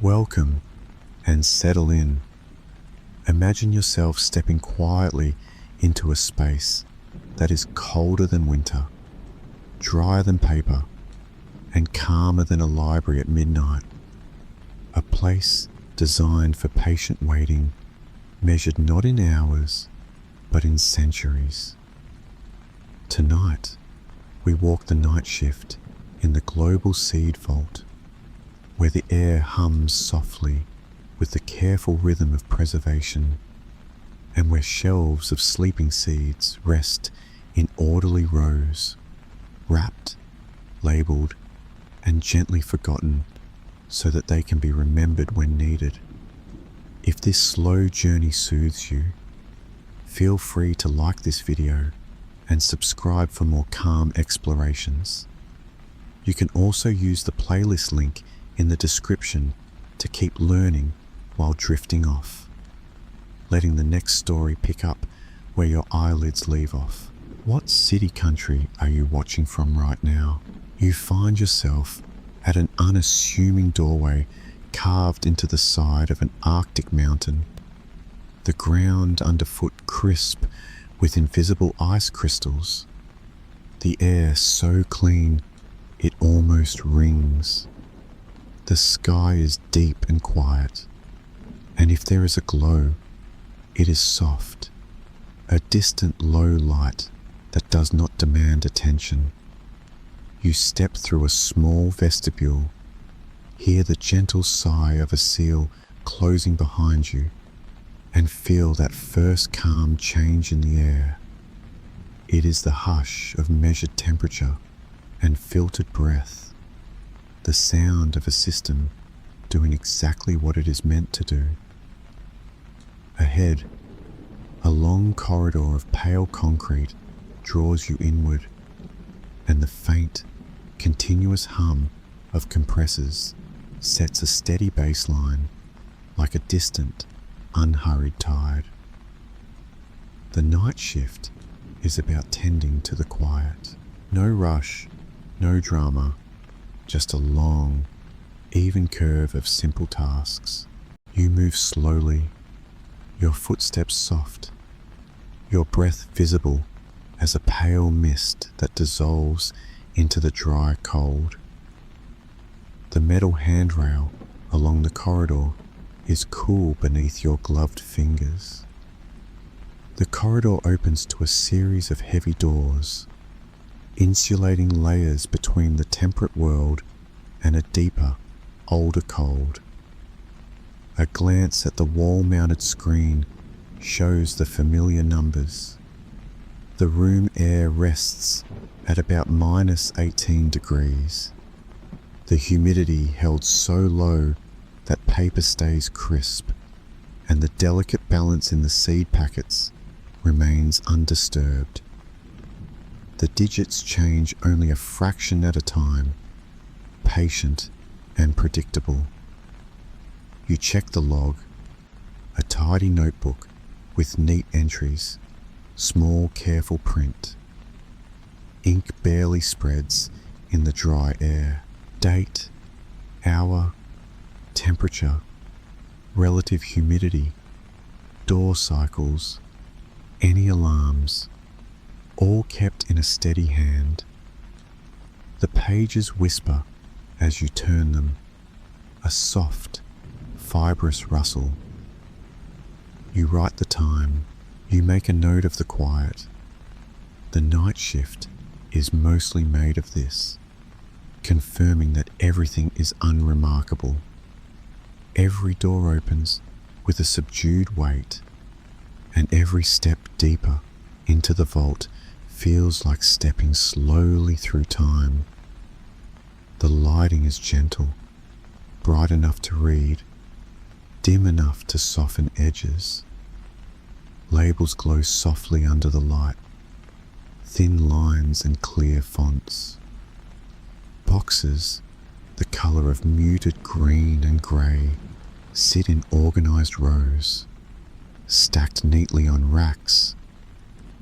Welcome and settle in. Imagine yourself stepping quietly into a space that is colder than winter, drier than paper, and calmer than a library at midnight. A place designed for patient waiting, measured not in hours, but in centuries. Tonight, we walk the night shift in the global seed vault, where the air hums softly with the careful rhythm of preservation, and where shelves of sleeping seeds rest in orderly rows, wrapped, labelled, and gently forgotten so that they can be remembered when needed. If this slow journey soothes you, feel free to like this video and subscribe for more calm explorations. You can also use the playlist link in the description to keep learning while drifting off, letting the next story pick up where your eyelids leave off. What city country are you watching from right now? You find yourself at an unassuming doorway carved into the side of an Arctic mountain. The ground underfoot crisp with invisible ice crystals. The air so clean it almost rings. The sky is deep and quiet, and if there is a glow, it is soft, a distant low light that does not demand attention. You step through a small vestibule, hear the gentle sigh of a seal closing behind you, and feel that first calm change in the air. It is the hush of measured temperature and filtered breath, the sound of a system doing exactly what it is meant to do. Ahead, a long corridor of pale concrete draws you inward, and the faint, continuous hum of compressors sets a steady baseline like a distant, unhurried tide. The night shift is about tending to the quiet. No rush, no drama, just a long, even curve of simple tasks. You move slowly, your footsteps soft, your breath visible as a pale mist that dissolves into the dry cold. The metal handrail along the corridor is cool beneath your gloved fingers. The corridor opens to a series of heavy doors, insulating layers between the temperate world and a deeper, older cold. A glance at the wall-mounted screen shows the familiar numbers. The room air rests at about -18 degrees. The humidity held so low that paper stays crisp, and the delicate balance in the seed packets remains undisturbed. The digits change only a fraction at a time, patient and predictable. You check the log, a tidy notebook with neat entries, small careful print. Ink barely spreads in the dry air. Date, hour, temperature, relative humidity, door cycles, any alarms, all kept in a steady hand. The pages whisper as you turn them, a soft, fibrous rustle. You write the time, you make a note of the quiet. The night shift is mostly made of this, confirming that everything is unremarkable. Every door opens with a subdued weight, and every step deeper into the vault feels like stepping slowly through time. The lighting is gentle, bright enough to read, dim enough to soften edges. Labels glow softly under the light, thin lines and clear fonts. Boxes, the color of muted green and grey, sit in organized rows, stacked neatly on racks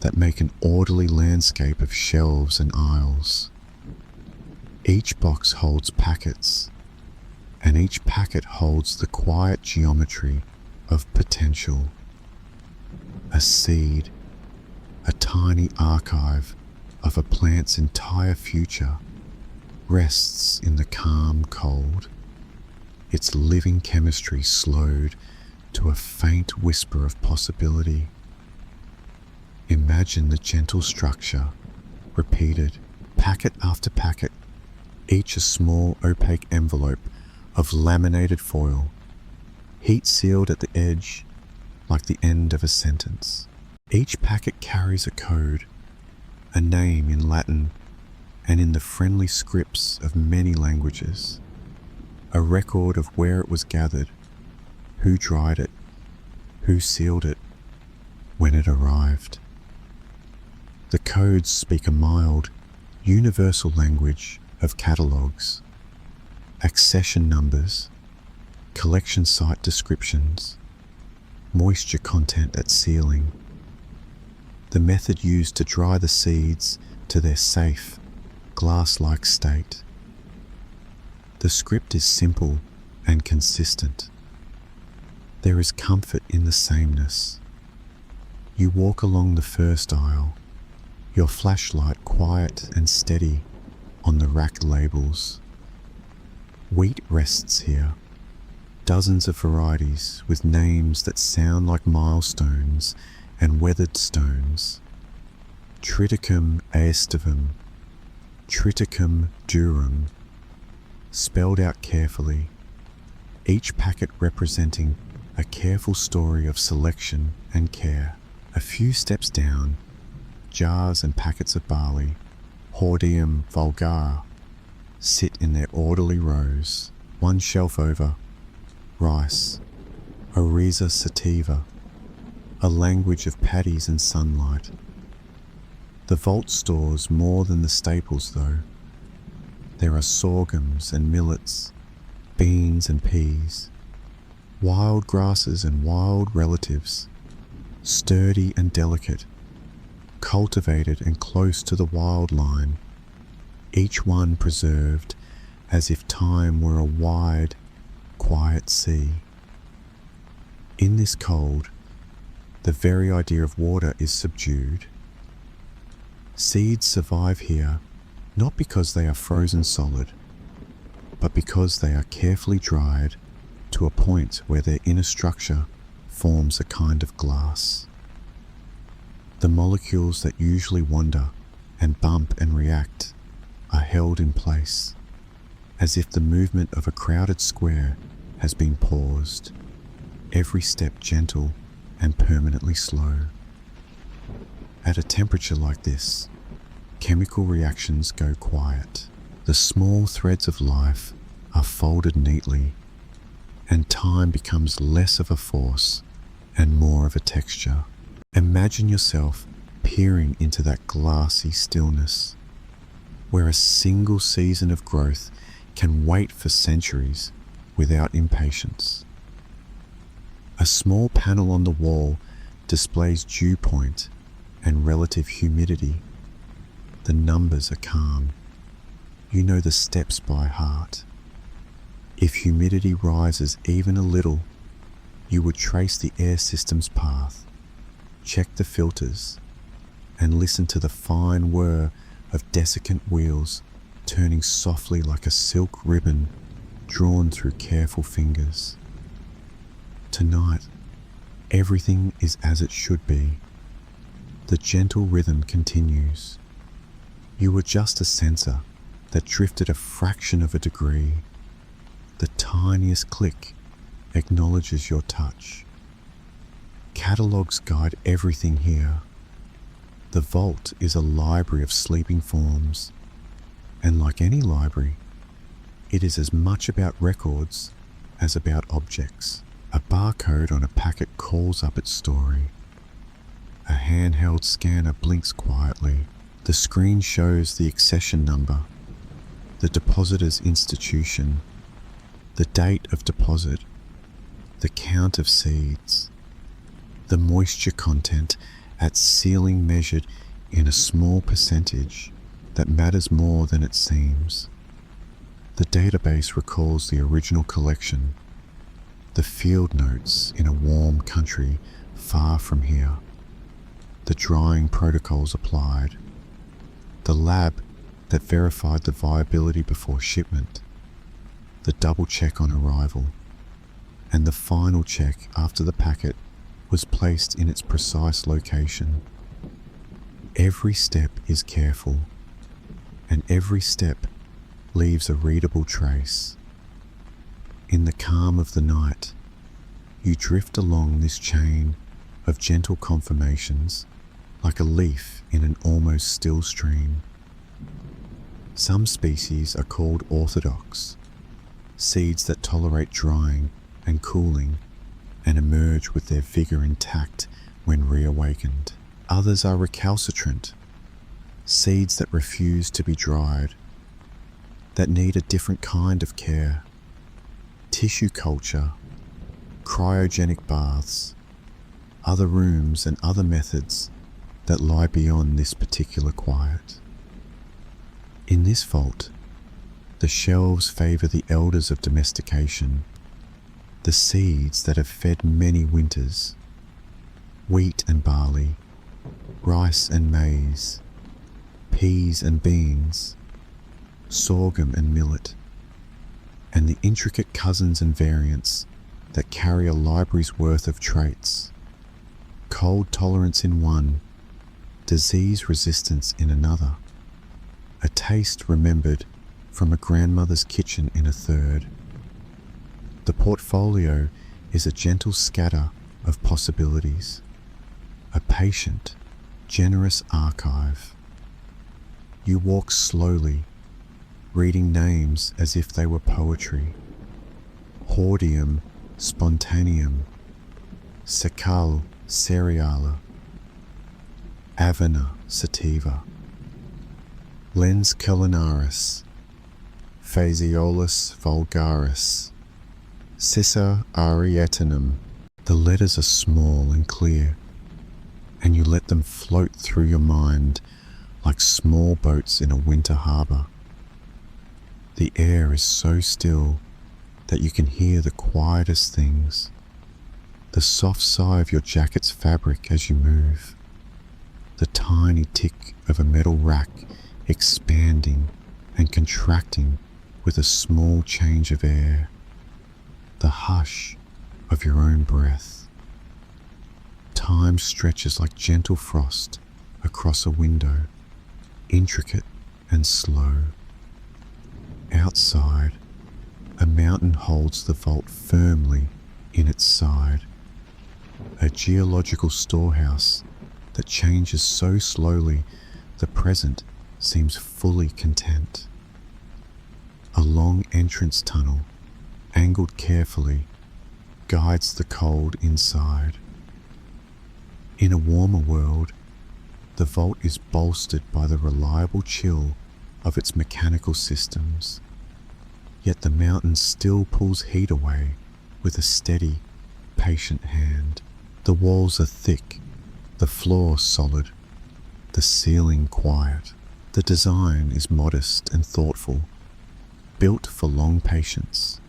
that make an orderly landscape of shelves and aisles. Each box holds packets, and each packet holds the quiet geometry of potential. A seed, a tiny archive of a plant's entire future, rests in the calm cold, its living chemistry slowed to a faint whisper of possibility. Imagine the gentle structure, repeated, packet after packet, each a small opaque envelope of laminated foil, heat sealed at the edge like the end of a sentence. Each packet carries a code, a name in Latin and in the friendly scripts of many languages, a record of where it was gathered, who dried it, who sealed it, when it arrived. The codes speak a mild, universal language of catalogues, accession numbers, collection site descriptions, moisture content at sealing, the method used to dry the seeds to their safe, glass-like state. The script is simple and consistent. There is comfort in the sameness. You walk along the first aisle, your flashlight quiet and steady on the racked labels. Wheat rests here, dozens of varieties with names that sound like milestones and weathered stones. Triticum aestivum, Triticum durum, spelled out carefully, each packet representing a careful story of selection and care. A few steps down, jars and packets of barley, Hordeum vulgare, sit in their orderly rows. One shelf over, rice, Oryza sativa, a language of paddies and sunlight. The vault stores more than the staples though. There are sorghums and millets, beans and peas, wild grasses and wild relatives, sturdy and delicate, cultivated and close to the wild line, each one preserved as if time were a wide, quiet sea. In this cold, the very idea of water is subdued. Seeds survive here not because they are frozen solid, but because they are carefully dried to a point where their inner structure forms a kind of glass. The molecules that usually wander and bump and react are held in place, as if the movement of a crowded square has been paused, every step gentle and permanently slow. At a temperature like this, chemical reactions go quiet. The small threads of life are folded neatly, and time becomes less of a force and more of a texture. Imagine yourself peering into that glassy stillness, where a single season of growth can wait for centuries without impatience. A small panel on the wall displays dew point and relative humidity. The numbers are calm. You know the steps by heart. If humidity rises even a little, you would trace the air system's path, check the filters, and listen to the fine whir of desiccant wheels turning softly like a silk ribbon drawn through careful fingers. Tonight, everything is as it should be. The gentle rhythm continues. You were just a sensor that drifted a fraction of a degree. The tiniest click acknowledges your touch. Catalogues guide everything here. The vault is a library of sleeping forms, and like any library, it is as much about records as about objects. A barcode on a packet calls up its story. A handheld scanner blinks quietly. The screen shows the accession number, the depositor's institution, the date of deposit, the count of seeds, the moisture content at sealing measured in a small percentage that matters more than it seems. The database recalls the original collection, the field notes in a warm country far from here, the drying protocols applied, the lab that verified the viability before shipment, the double check on arrival, and the final check after the packet was placed in its precise location. Every step is careful, and every step leaves a readable trace. In the calm of the night, you drift along this chain of gentle confirmations like a leaf in an almost still stream. Some species are called orthodox, seeds that tolerate drying and cooling and emerge with their vigor intact when reawakened. Others are recalcitrant, seeds that refuse to be dried, that need a different kind of care. Tissue culture, cryogenic baths, other rooms and other methods that lie beyond this particular quiet. In this vault, the shelves favor the elders of domestication, the seeds that have fed many winters, wheat and barley, rice and maize, peas and beans, sorghum and millet, and the intricate cousins and variants that carry a library's worth of traits. Cold tolerance in one, disease resistance in another, a taste remembered from a grandmother's kitchen in a third. The portfolio is a gentle scatter of possibilities, a patient, generous archive. You walk slowly, reading names as if they were poetry. Hordeum spontaneum, Secale cereala, Avena sativa, Lens culinaris, Phaseolus vulgaris, Cissa arietinum. The letters are small and clear, and you let them float through your mind like small boats in a winter harbour. The air is so still that you can hear the quietest things, the soft sigh of your jacket's fabric as you move, the tiny tick of a metal rack expanding and contracting with a small change of air, the hush of your own breath. Time stretches like gentle frost across a window, intricate and slow. Outside, a mountain holds the vault firmly in its side, a geological storehouse that changes so slowly the present seems fully content. A long entrance tunnel, angled carefully, guides the cold inside. In a warmer world, the vault is bolstered by the reliable chill of its mechanical systems. Yet the mountain still pulls heat away with a steady, patient hand. The walls are thick, the floor solid, the ceiling quiet. The design is modest and thoughtful, built for long patience,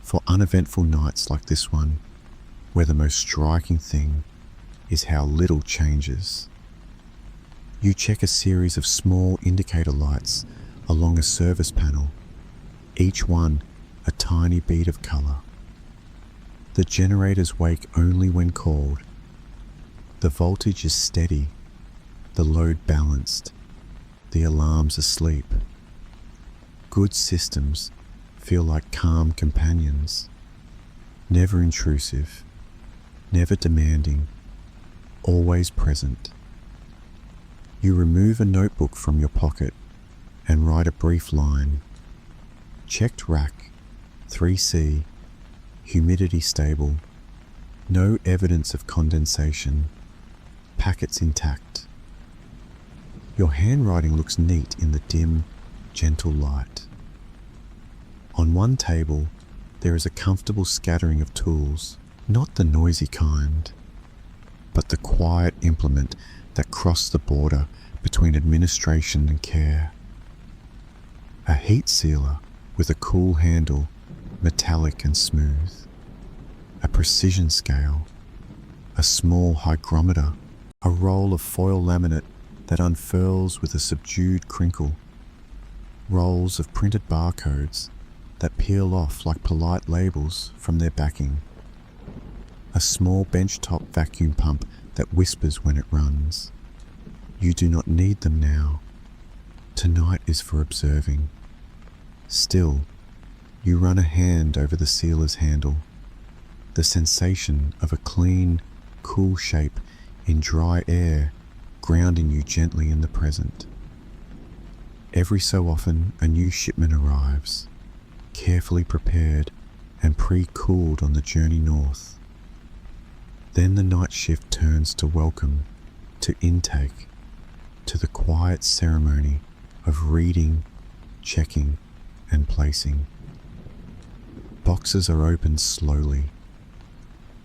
for uneventful nights like this one, where the most striking thing is how little changes. You check a series of small indicator lights along a service panel, each one a tiny bead of color. The generators wake only when called. The voltage is steady, the load balanced, the alarms asleep. Good systems feel like calm companions, never intrusive, never demanding, always present. You remove a notebook from your pocket and write a brief line. Checked rack, 3C, humidity stable, no evidence of condensation, packets intact. Your handwriting looks neat in the dim, gentle light. On one table, there is a comfortable scattering of tools, not the noisy kind, but the quiet implement that cross the border between administration and care. A heat sealer, with a cool handle, metallic and smooth, a precision scale, a small hygrometer, a roll of foil laminate that unfurls with a subdued crinkle, rolls of printed barcodes that peel off like polite labels from their backing, a small benchtop vacuum pump that whispers when it runs. You do not need them now. Tonight is for observing. Still, you run a hand over the sealer's handle, the sensation of a clean, cool shape in dry air grounding you gently in the present. Every so often a new shipment arrives, carefully prepared and pre-cooled on the journey north. Then the night shift turns to welcome, to intake, to the quiet ceremony of reading, checking, and placing. Boxes are opened slowly.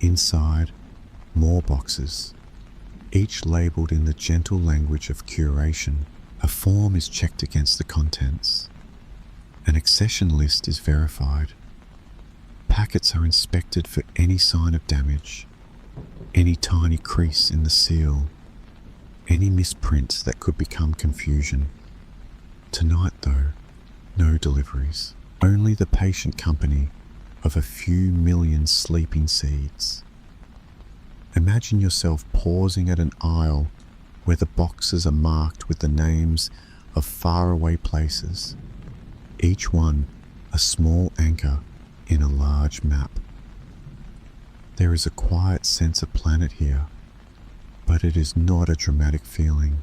Inside, more boxes, each labelled in the gentle language of curation. A form is checked against the contents. An accession list is verified. Packets are inspected for any sign of damage, any tiny crease in the seal, any misprint that could become confusion. Tonight, though, no deliveries, only the patient company of a few million sleeping seeds. Imagine yourself pausing at an aisle where the boxes are marked with the names of faraway places, each one a small anchor in a large map. There is a quiet sense of planet here, but it is not a dramatic feeling.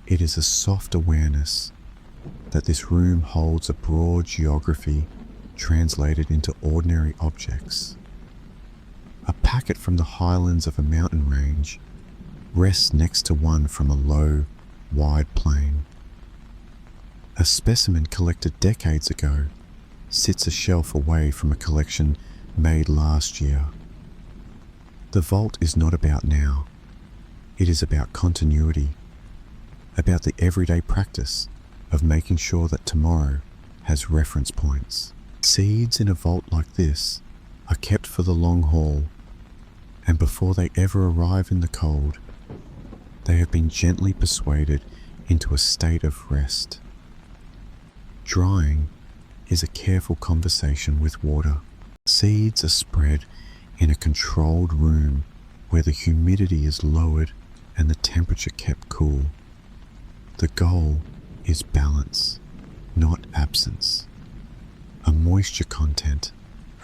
It is a soft awareness that this room holds a broad geography translated into ordinary objects. A packet from the highlands of a mountain range rests next to one from a low, wide plain. A specimen collected decades ago sits a shelf away from a collection made last year. The vault is not about now. It is about continuity, about the everyday practice of making sure that tomorrow has reference points. Seeds in a vault like this are kept for the long haul, and before they ever arrive in the cold, they have been gently persuaded into a state of rest. Drying is a careful conversation with water. Seeds are spread in a controlled room where the humidity is lowered and the temperature kept cool. The goal is balance, not absence. A moisture content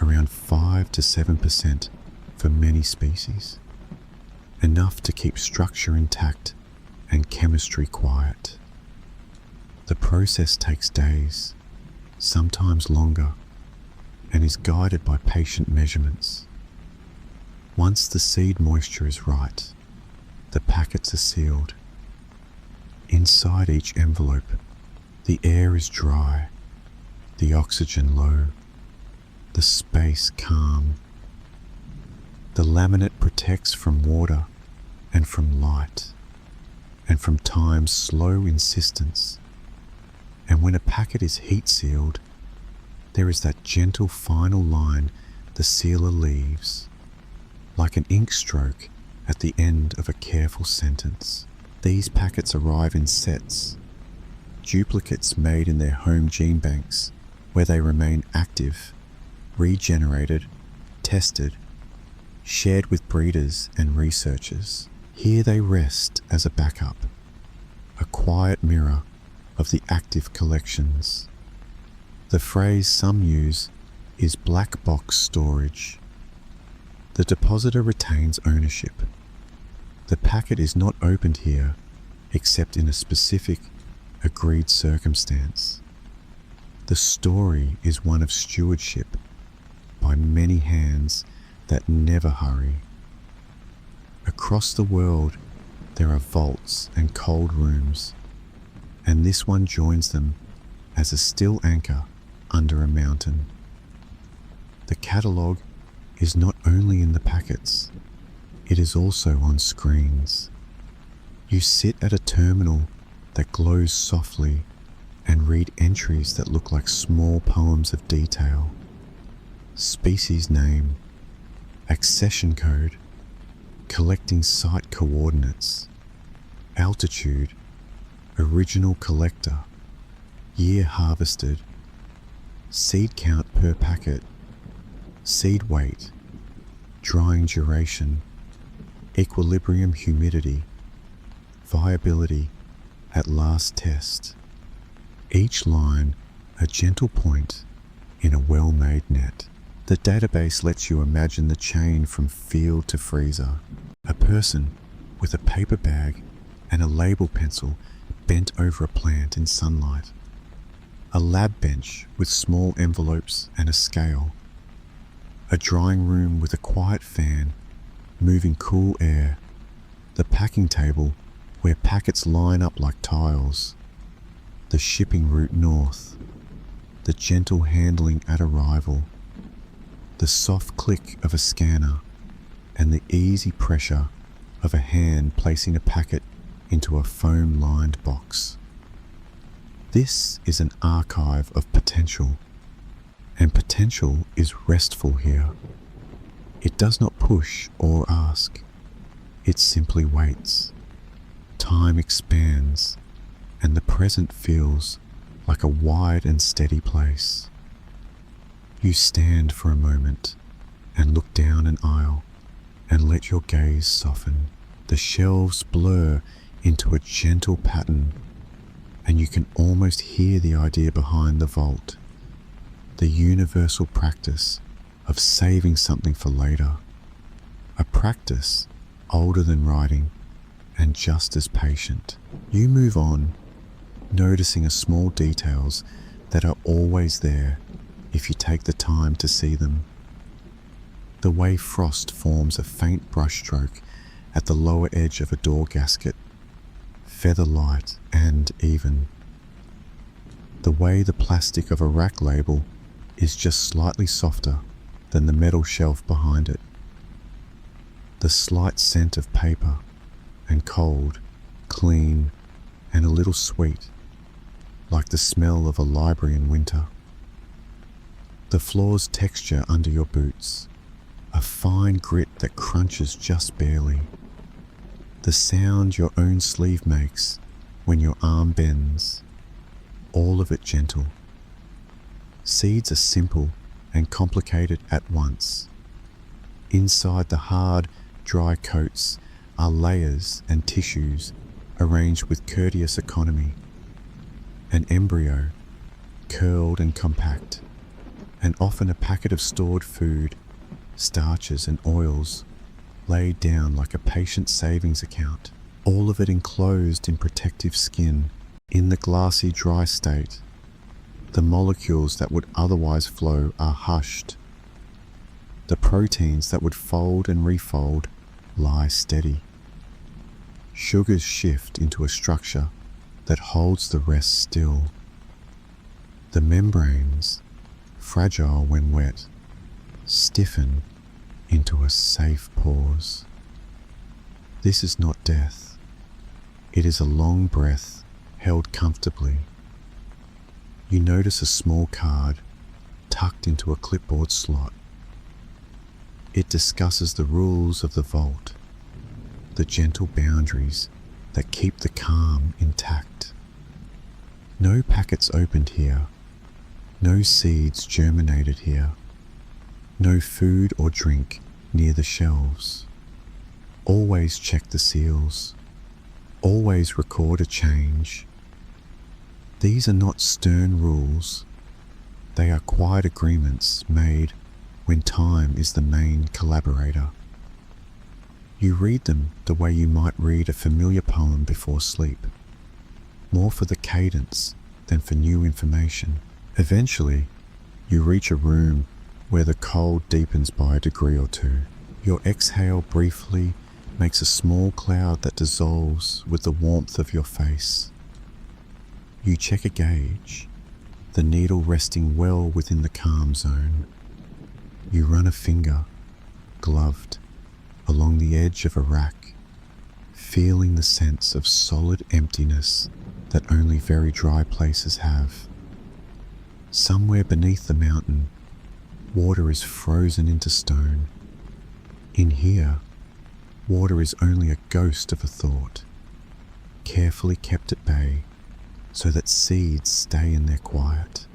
around 5 to 7% for many species, enough to keep structure intact and chemistry quiet. The process takes days, sometimes longer, and is guided by patient measurements. Once the seed moisture is right, the packets are sealed. Inside each envelope, the air is dry, the oxygen low, the space calm. The laminate protects from water and from light and from time's slow insistence. And when a packet is heat sealed, there is that gentle final line the sealer leaves, like an ink stroke at the end of a careful sentence. These packets arrive in sets, duplicates made in their home gene banks, where they remain active, regenerated, tested, shared with breeders and researchers. Here they rest as a backup, a quiet mirror of the active collections. The phrase some use is black box storage. The depositor retains ownership. The packet is not opened here except in a specific, agreed circumstance. The story is one of stewardship by many hands that never hurry. Across the world, there are vaults and cold rooms, and this one joins them as a still anchor under a mountain. The catalogue is not only in the packets, it is also on screens. You sit at a terminal that glows softly and read entries that look like small poems of detail. Species name, accession code, collecting site coordinates, altitude, original collector, year harvested, seed count per packet, seed weight, drying duration, equilibrium humidity, viability at last test. Each line a gentle point in a well-made net. The database lets you imagine the chain from field to freezer. A person with a paper bag and a label pencil bent over a plant in sunlight. A lab bench with small envelopes and a scale. A drying room with a quiet fan, moving cool air. The packing table where packets line up like tiles. The shipping route north. The gentle handling at arrival. The soft click of a scanner and the easy pressure of a hand placing a packet into a foam-lined box. This is an archive of potential, and potential is restful here. It does not push or ask. It simply waits. Time expands, and the present feels like a wide and steady place. You stand for a moment and look down an aisle and let your gaze soften. The shelves blur into a gentle pattern, and you can almost hear the idea behind the vault, the universal practice of saving something for later, a practice older than writing and just as patient. You move on, noticing the small details that are always there if you take the time to see them. The way frost forms a faint brushstroke at the lower edge of a door gasket, feather light and even. The way the plastic of a rack label is just slightly softer than the metal shelf behind it. The slight scent of paper, and cold, clean, and a little sweet, like the smell of a library in winter. The floor's texture under your boots, a fine grit that crunches just barely. The sound your own sleeve makes when your arm bends, all of it gentle. Seeds are simple and complicated at once. Inside the hard, dry coats are layers and tissues arranged with courteous economy. An embryo, curled and compact, and often a packet of stored food, starches and oils, laid down like a patient savings account, all of it enclosed in protective skin. In the glassy dry state, the molecules that would otherwise flow are hushed. The proteins that would fold and refold lie steady. Sugars shift into a structure that holds the rest still. The membranes, fragile when wet, stiffen into a safe pause. This is not death. It is a long breath held comfortably. You notice a small card tucked into a clipboard slot. It discusses the rules of the vault, the gentle boundaries that keep the calm intact. No packets opened here, no seeds germinated here, no food or drink near the shelves. Always check the seals, always record a change. These are not stern rules, they are quiet agreements made when time is the main collaborator. You read them the way you might read a familiar poem before sleep, more for the cadence than for new information. Eventually, you reach a room where the cold deepens by a degree or two. Your exhale briefly makes a small cloud that dissolves with the warmth of your face. You check a gauge, the needle resting well within the calm zone. You run a finger, gloved, along the edge of a rack, feeling the sense of solid emptiness that only very dry places have. Somewhere beneath the mountain, water is frozen into stone. In here, water is only a ghost of a thought, carefully kept at bay so that seeds stay in their quiet.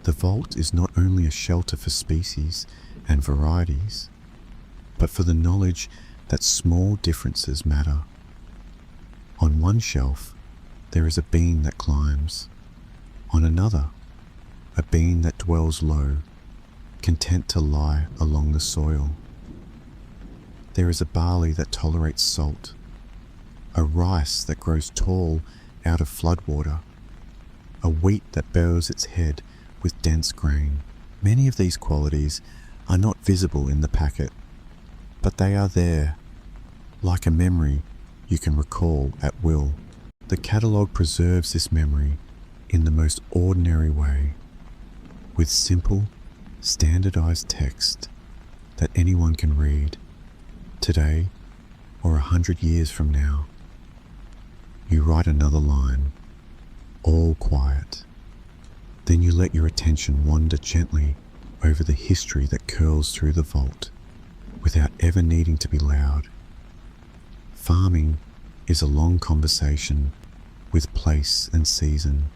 The vault is not only a shelter for species and varieties, but for the knowledge that small differences matter. On one shelf, there is a being that climbs. On another, a being that dwells low, content to lie along the soil. There is a barley that tolerates salt, a rice that grows tall out of floodwater, a wheat that bows its head with dense grain. Many of these qualities are not visible in the packet, but they are there, like a memory you can recall at will. The catalogue preserves this memory in the most ordinary way, with simple, standardized text that anyone can read, today or 100 years from now. You write another line, all quiet. Then you let your attention wander gently over the history that curls through the vault, without ever needing to be loud. Farming is a long conversation with place and season.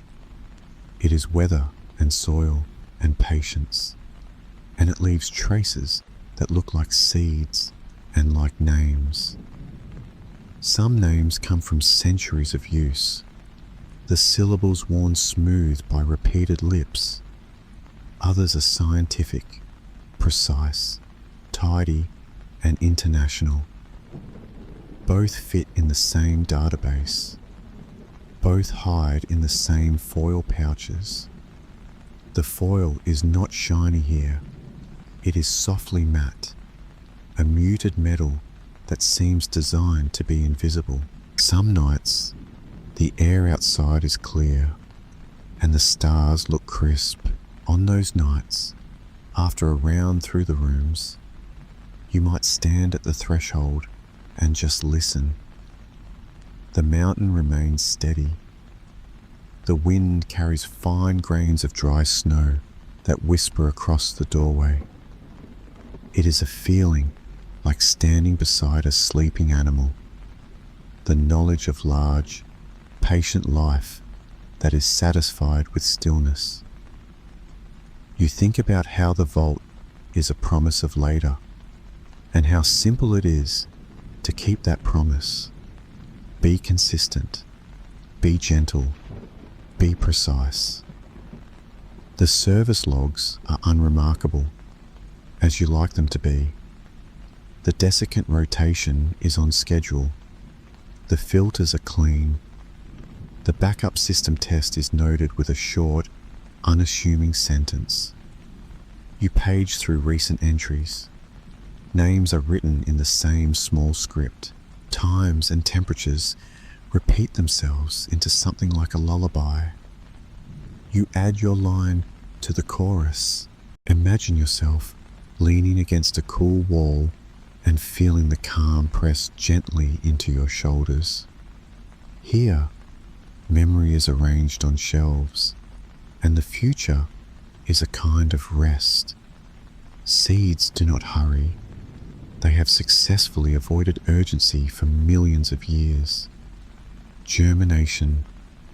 It is weather and soil and patience, and it leaves traces that look like seeds and like names. Some names come from centuries of use, the syllables worn smooth by repeated lips. Others are scientific, precise, tidy, and international. Both fit in the same database. Both hide in the same foil pouches. The foil is not shiny here. It is softly matte, a muted metal that seems designed to be invisible. Some nights, the air outside is clear, and the stars look crisp. On those nights, after a round through the rooms, you might stand at the threshold and just listen. The mountain remains steady. The wind carries fine grains of dry snow that whisper across the doorway. It is a feeling like standing beside a sleeping animal, the knowledge of large, patient life that is satisfied with stillness. You think about how the vault is a promise of later, and how simple it is to keep that promise. Be consistent, be gentle, be precise. The service logs are unremarkable, as you like them to be. The desiccant rotation is on schedule. The filters are clean. The backup system test is noted with a short, unassuming sentence. You page through recent entries. Names are written in the same small script. Times and temperatures repeat themselves into something like a lullaby. You add your line to the chorus. Imagine yourself leaning against a cool wall and feeling the calm press gently into your shoulders. Here, memory is arranged on shelves, and the future is a kind of rest. Seeds do not hurry. They have successfully avoided urgency for millions of years. Germination,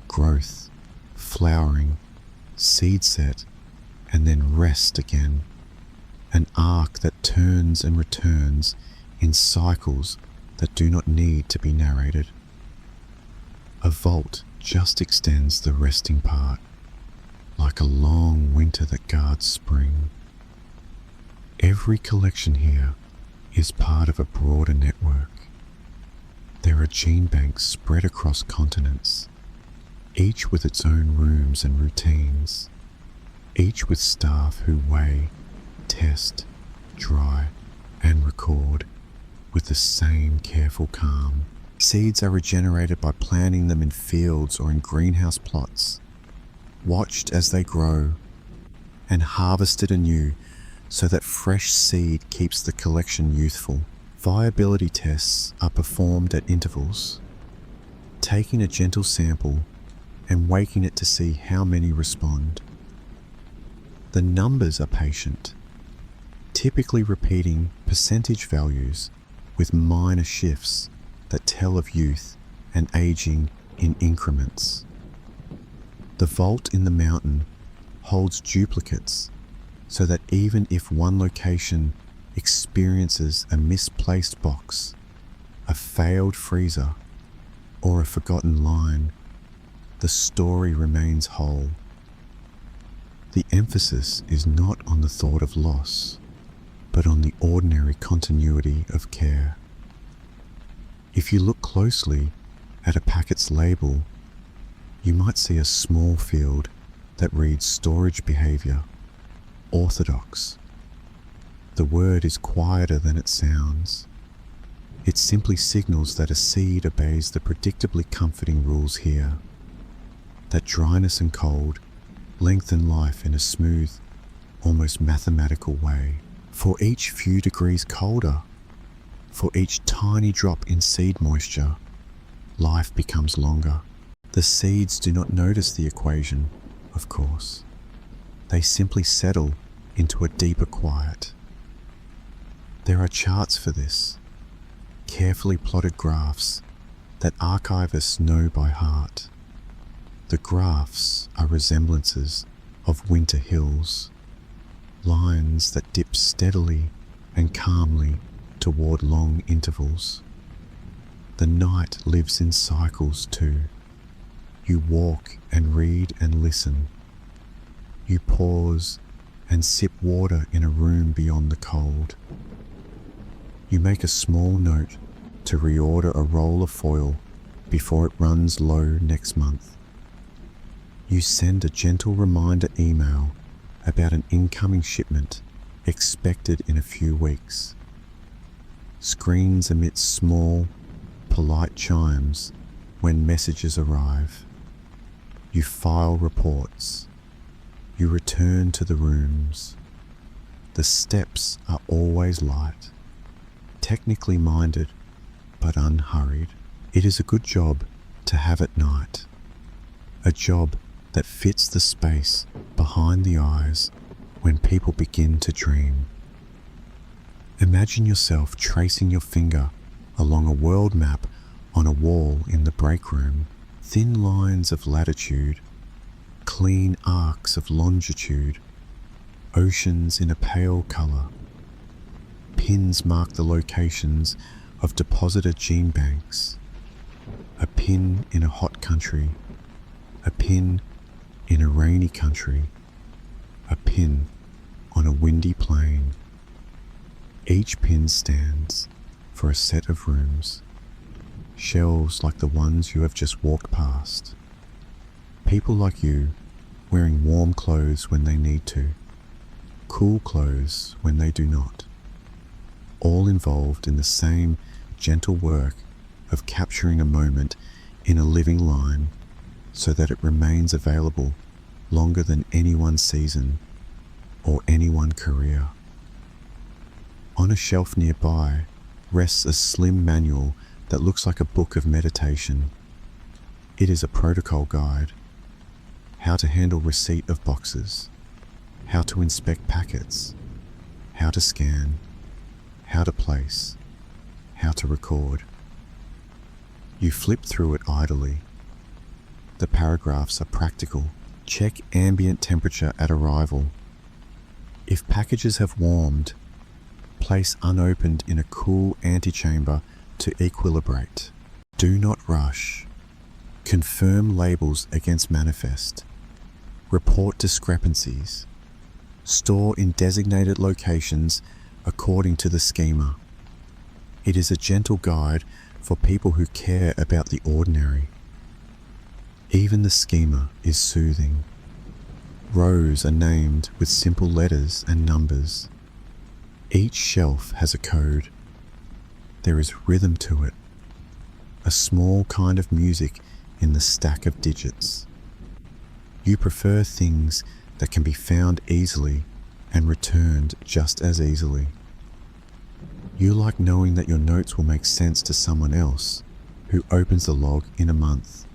growth, flowering, seed set, and then rest again. An arc that turns and returns in cycles that do not need to be narrated. A vault just extends the resting part, like a long winter that guards spring. Every collection here is part of a broader network. There are gene banks spread across continents, each with its own rooms and routines, each with staff who weigh, test, dry, and record with the same careful calm. Seeds are regenerated by planting them in fields or in greenhouse plots, watched as they grow, and harvested anew so that fresh seed keeps the collection youthful. Viability tests are performed at intervals. taking a gentle sample and weighing it to see how many respond. The numbers are patient, typically repeating percentage values with minor shifts that tell of youth and aging in increments. The vault in the mountain holds duplicates so that even if one location experiences a misplaced box, a failed freezer, or a forgotten line, the story remains whole. The emphasis is not on the thought of loss, but on the ordinary continuity of care. If you look closely at a packet's label, you might see a small field that reads storage behavior, orthodox. The word is quieter than it sounds. It simply signals that a seed obeys the predictably comforting rules here, that dryness and cold lengthen life in a smooth, almost mathematical way. For each few degrees colder, for each tiny drop in seed moisture, life becomes longer. The seeds do not notice the equation, of course. They simply settle into a deeper quiet. There are charts for this, carefully plotted graphs that archivists know by heart. The graphs are resemblances of winter hills, lines that dip steadily and calmly toward long intervals. The night lives in cycles too. You walk and read and listen. You pause and sip water in a room beyond the cold. You make a small note to reorder a roll of foil before it runs low next month. You send a gentle reminder email about an incoming shipment expected in a few weeks. Screens emit small, polite chimes when messages arrive. You file reports. You return to the rooms. The steps are always light, technically minded, but unhurried. It is a good job to have at night, a job that fits the space behind the eyes when people begin to dream. Imagine yourself tracing your finger along a world map on a wall in the break room. Thin lines of latitude, clean arcs of longitude, oceans in a pale color. Pins mark the locations of deposited gene banks. A pin in a hot country, a pin in a rainy country, a pin on a windy plain. Each pin stands for a set of rooms, shelves like the ones you have just walked past. People like you, wearing warm clothes when they need to, cool clothes when they do not, all involved in the same gentle work of capturing a moment in a living line so that it remains available longer than any one season or any one career. On a shelf nearby rests a slim manual that looks like a book of meditation. It is a protocol guide: how to handle receipt of boxes, how to inspect packets, how to scan, how to place, how to record. You flip through it idly. The paragraphs are practical. Check ambient temperature at arrival. If packages have warmed, place unopened in a cool antechamber to equilibrate. Do not rush. Confirm labels against manifest. Report discrepancies. Store in designated locations according to the schema. It is a gentle guide for people who care about the ordinary. Even the schema is soothing. Rows are named with simple letters and numbers. Each shelf has a code. There is rhythm to it, a small kind of music in the stack of digits. You prefer things that can be found easily and returned just as easily. You like knowing that your notes will make sense to someone else who opens the log in a month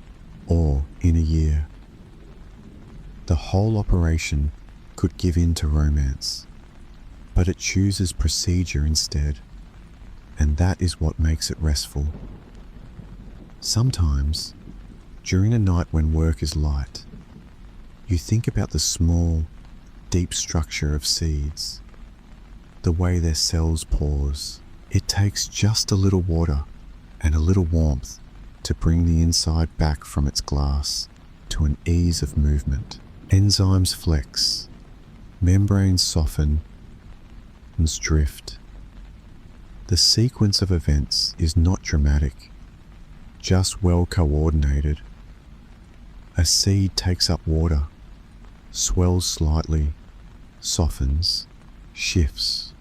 or in a year. The whole operation could give in to romance, but it chooses procedure instead, and that is what makes it restful. Sometimes, during a night when work is light, you think about the small, deep structure of seeds, the way their cells pause. It takes just a little water and a little warmth to bring the inside back from its glass to an ease of movement. Enzymes flex, membranes soften, and drift. The sequence of events is not dramatic, just well coordinated. A seed takes up water, swells slightly, softens, shifts.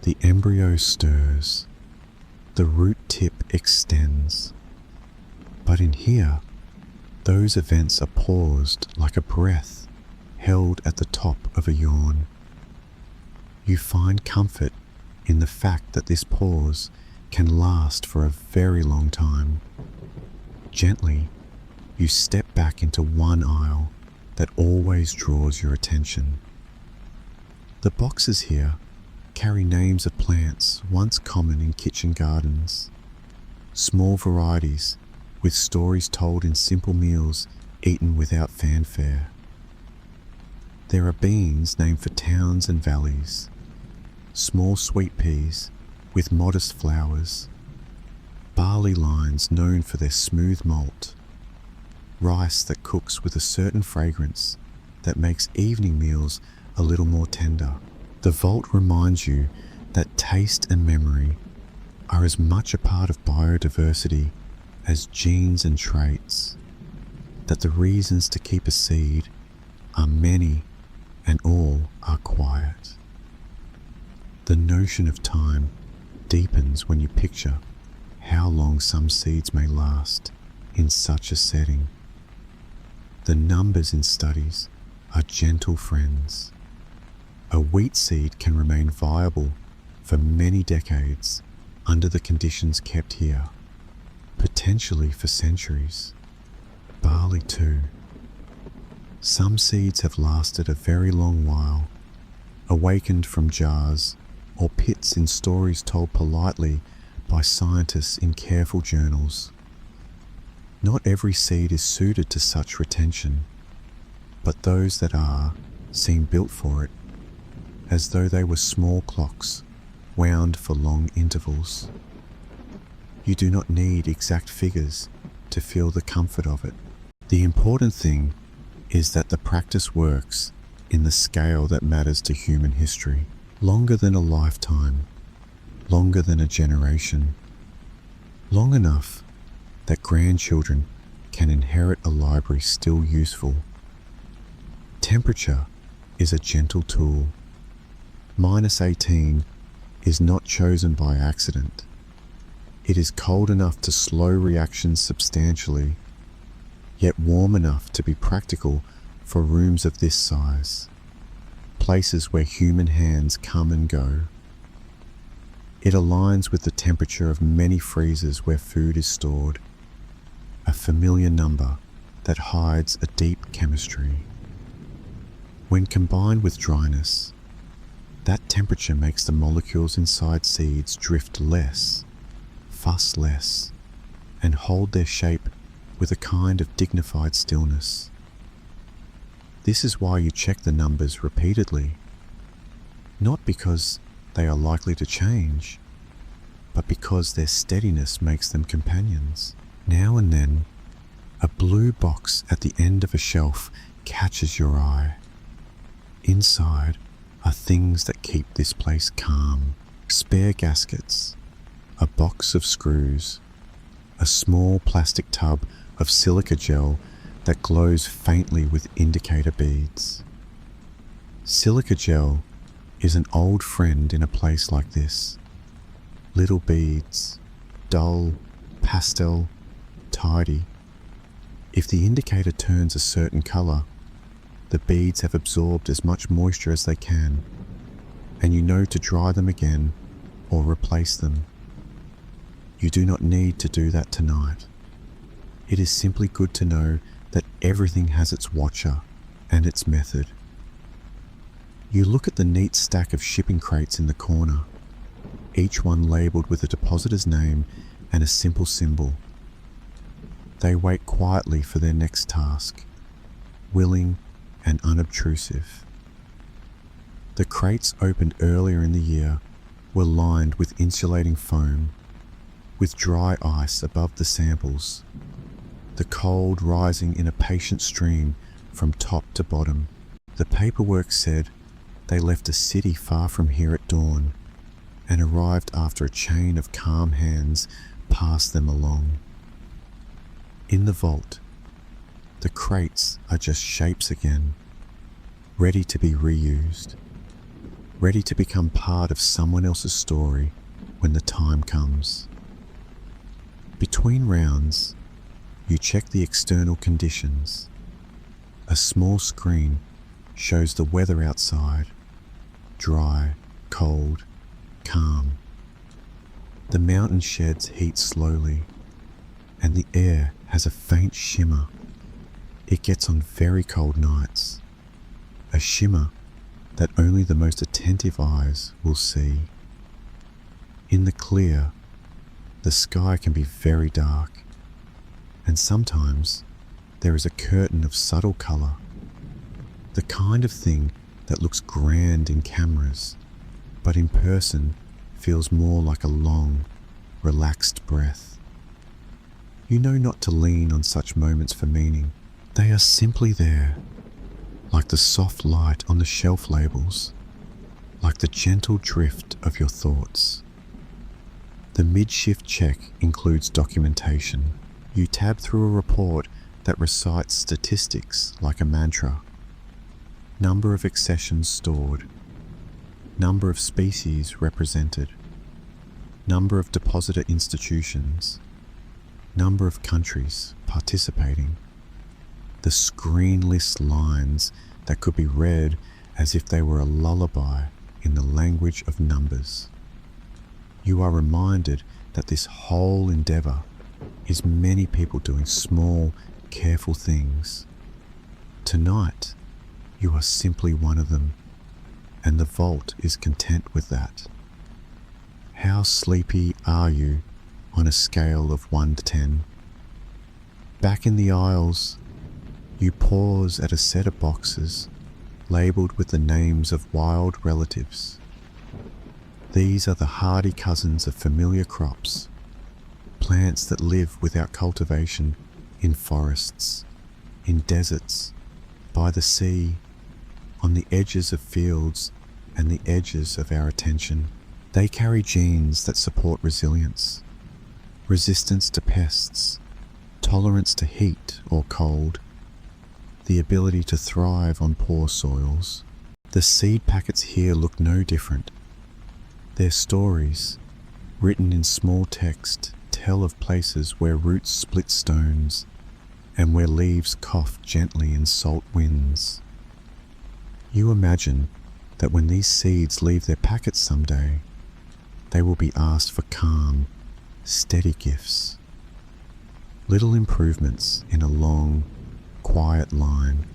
The embryo stirs. The root tip extends. But in here, those events are paused like a breath held at the top of a yawn. You find comfort in the fact that this pause can last for a very long time. Gently, you step back into one aisle that always draws your attention. The boxes here carry names of plants once common in kitchen gardens, small varieties with stories told in simple meals eaten without fanfare. There are beans named for towns and valleys, small sweet peas with modest flowers, barley lines known for their smooth malt, rice that cooks with a certain fragrance that makes evening meals a little more tender. The vault reminds you that taste and memory are as much a part of biodiversity as genes and traits, that the reasons to keep a seed are many and all are quiet. The notion of time deepens when you picture how long some seeds may last in such a setting. The numbers in studies are gentle friends. A wheat seed can remain viable for many decades under the conditions kept here, potentially for centuries. Barley too. Some seeds have lasted a very long while, awakened from jars or pits in stories told politely by scientists in careful journals. Not every seed is suited to such retention, but those that are seem built for it, as though they were small clocks wound for long intervals. You do not need exact figures to feel the comfort of it. The important thing is that the practice works in the scale that matters to human history, longer than a lifetime, longer than a generation, long enough that grandchildren can inherit a library still useful. Temperature is a gentle tool. -18 is not chosen by accident. It is cold enough to slow reactions substantially, yet warm enough to be practical for rooms of this size, places where human hands come and go. It aligns with the temperature of many freezers where food is stored, a familiar number that hides a deep chemistry. When combined with dryness, that temperature makes the molecules inside seeds drift less, fuss less, and hold their shape with a kind of dignified stillness. This is why you check the numbers repeatedly, not because they are likely to change, but because their steadiness makes them companions. Now and then, a blue box at the end of a shelf catches your eye. Inside are things that keep this place calm. Spare gaskets, a box of screws, a small plastic tub of silica gel that glows faintly with indicator beads. Silica gel is an old friend in a place like this. Little beads, dull, pastel, tidy. If the indicator turns a certain color, the beads have absorbed as much moisture as they can, and you know to dry them again or replace them. You do not need to do that tonight. It is simply good to know that everything has its watcher and its method. You look at the neat stack of shipping crates in the corner, each one labelled with a depositor's name and a simple symbol. They wait quietly for their next task, willing and unobtrusive. The crates opened earlier in the year were lined with insulating foam, with dry ice above the samples, the cold rising in a patient stream from top to bottom. The paperwork said they left a city far from here at dawn and arrived after a chain of calm hands passed them along. In the vault, the crates are just shapes again, ready to be reused, ready to become part of someone else's story when the time comes. Between rounds, you check the external conditions. A small screen shows the weather outside: dry, cold, calm. The mountain sheds heat slowly, and the air has a faint shimmer. It gets on very cold nights, a shimmer that only the most attentive eyes will see. In the clear, the sky can be very dark, and sometimes there is a curtain of subtle colour, the kind of thing that looks grand in cameras, but in person feels more like a long, relaxed breath. You know not to lean on such moments for meaning. They are simply there, like the soft light on the shelf labels, like the gentle drift of your thoughts. The mid-shift check includes documentation. You tab through a report that recites statistics like a mantra. Number of accessions stored, number of species represented, number of depositor institutions, number of countries participating. The screen lists lines that could be read as if they were a lullaby in the language of numbers. You are reminded that this whole endeavour is many people doing small, careful things. Tonight, you are simply one of them, and the vault is content with that. How sleepy are you on a scale of 1 to 10? Back in the aisles, you pause at a set of boxes labelled with the names of wild relatives. These are the hardy cousins of familiar crops, plants that live without cultivation in forests, in deserts, by the sea, on the edges of fields and the edges of our attention. They carry genes that support resilience, resistance to pests, tolerance to heat or cold, the ability to thrive on poor soils. The seed packets here look no different. Their stories, written in small text, tell of places where roots split stones and where leaves cough gently in salt winds. You imagine that when these seeds leave their packets someday, they will be asked for calm, steady gifts. Little improvements in a long, quiet line.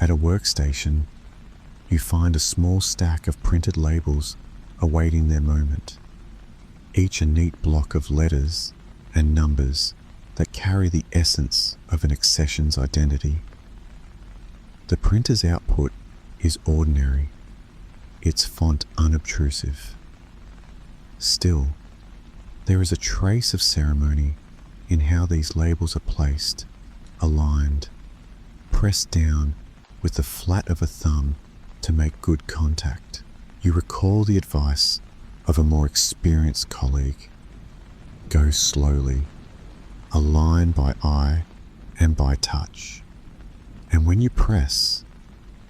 At a workstation, you find a small stack of printed labels awaiting their moment, each a neat block of letters and numbers that carry the essence of an accession's identity. The printer's output is ordinary, its font unobtrusive. Still, there is a trace of ceremony in how these labels are placed, aligned, pressed down with the flat of a thumb to make good contact. You recall the advice of a more experienced colleague. Go slowly, align by eye and by touch. And when you press,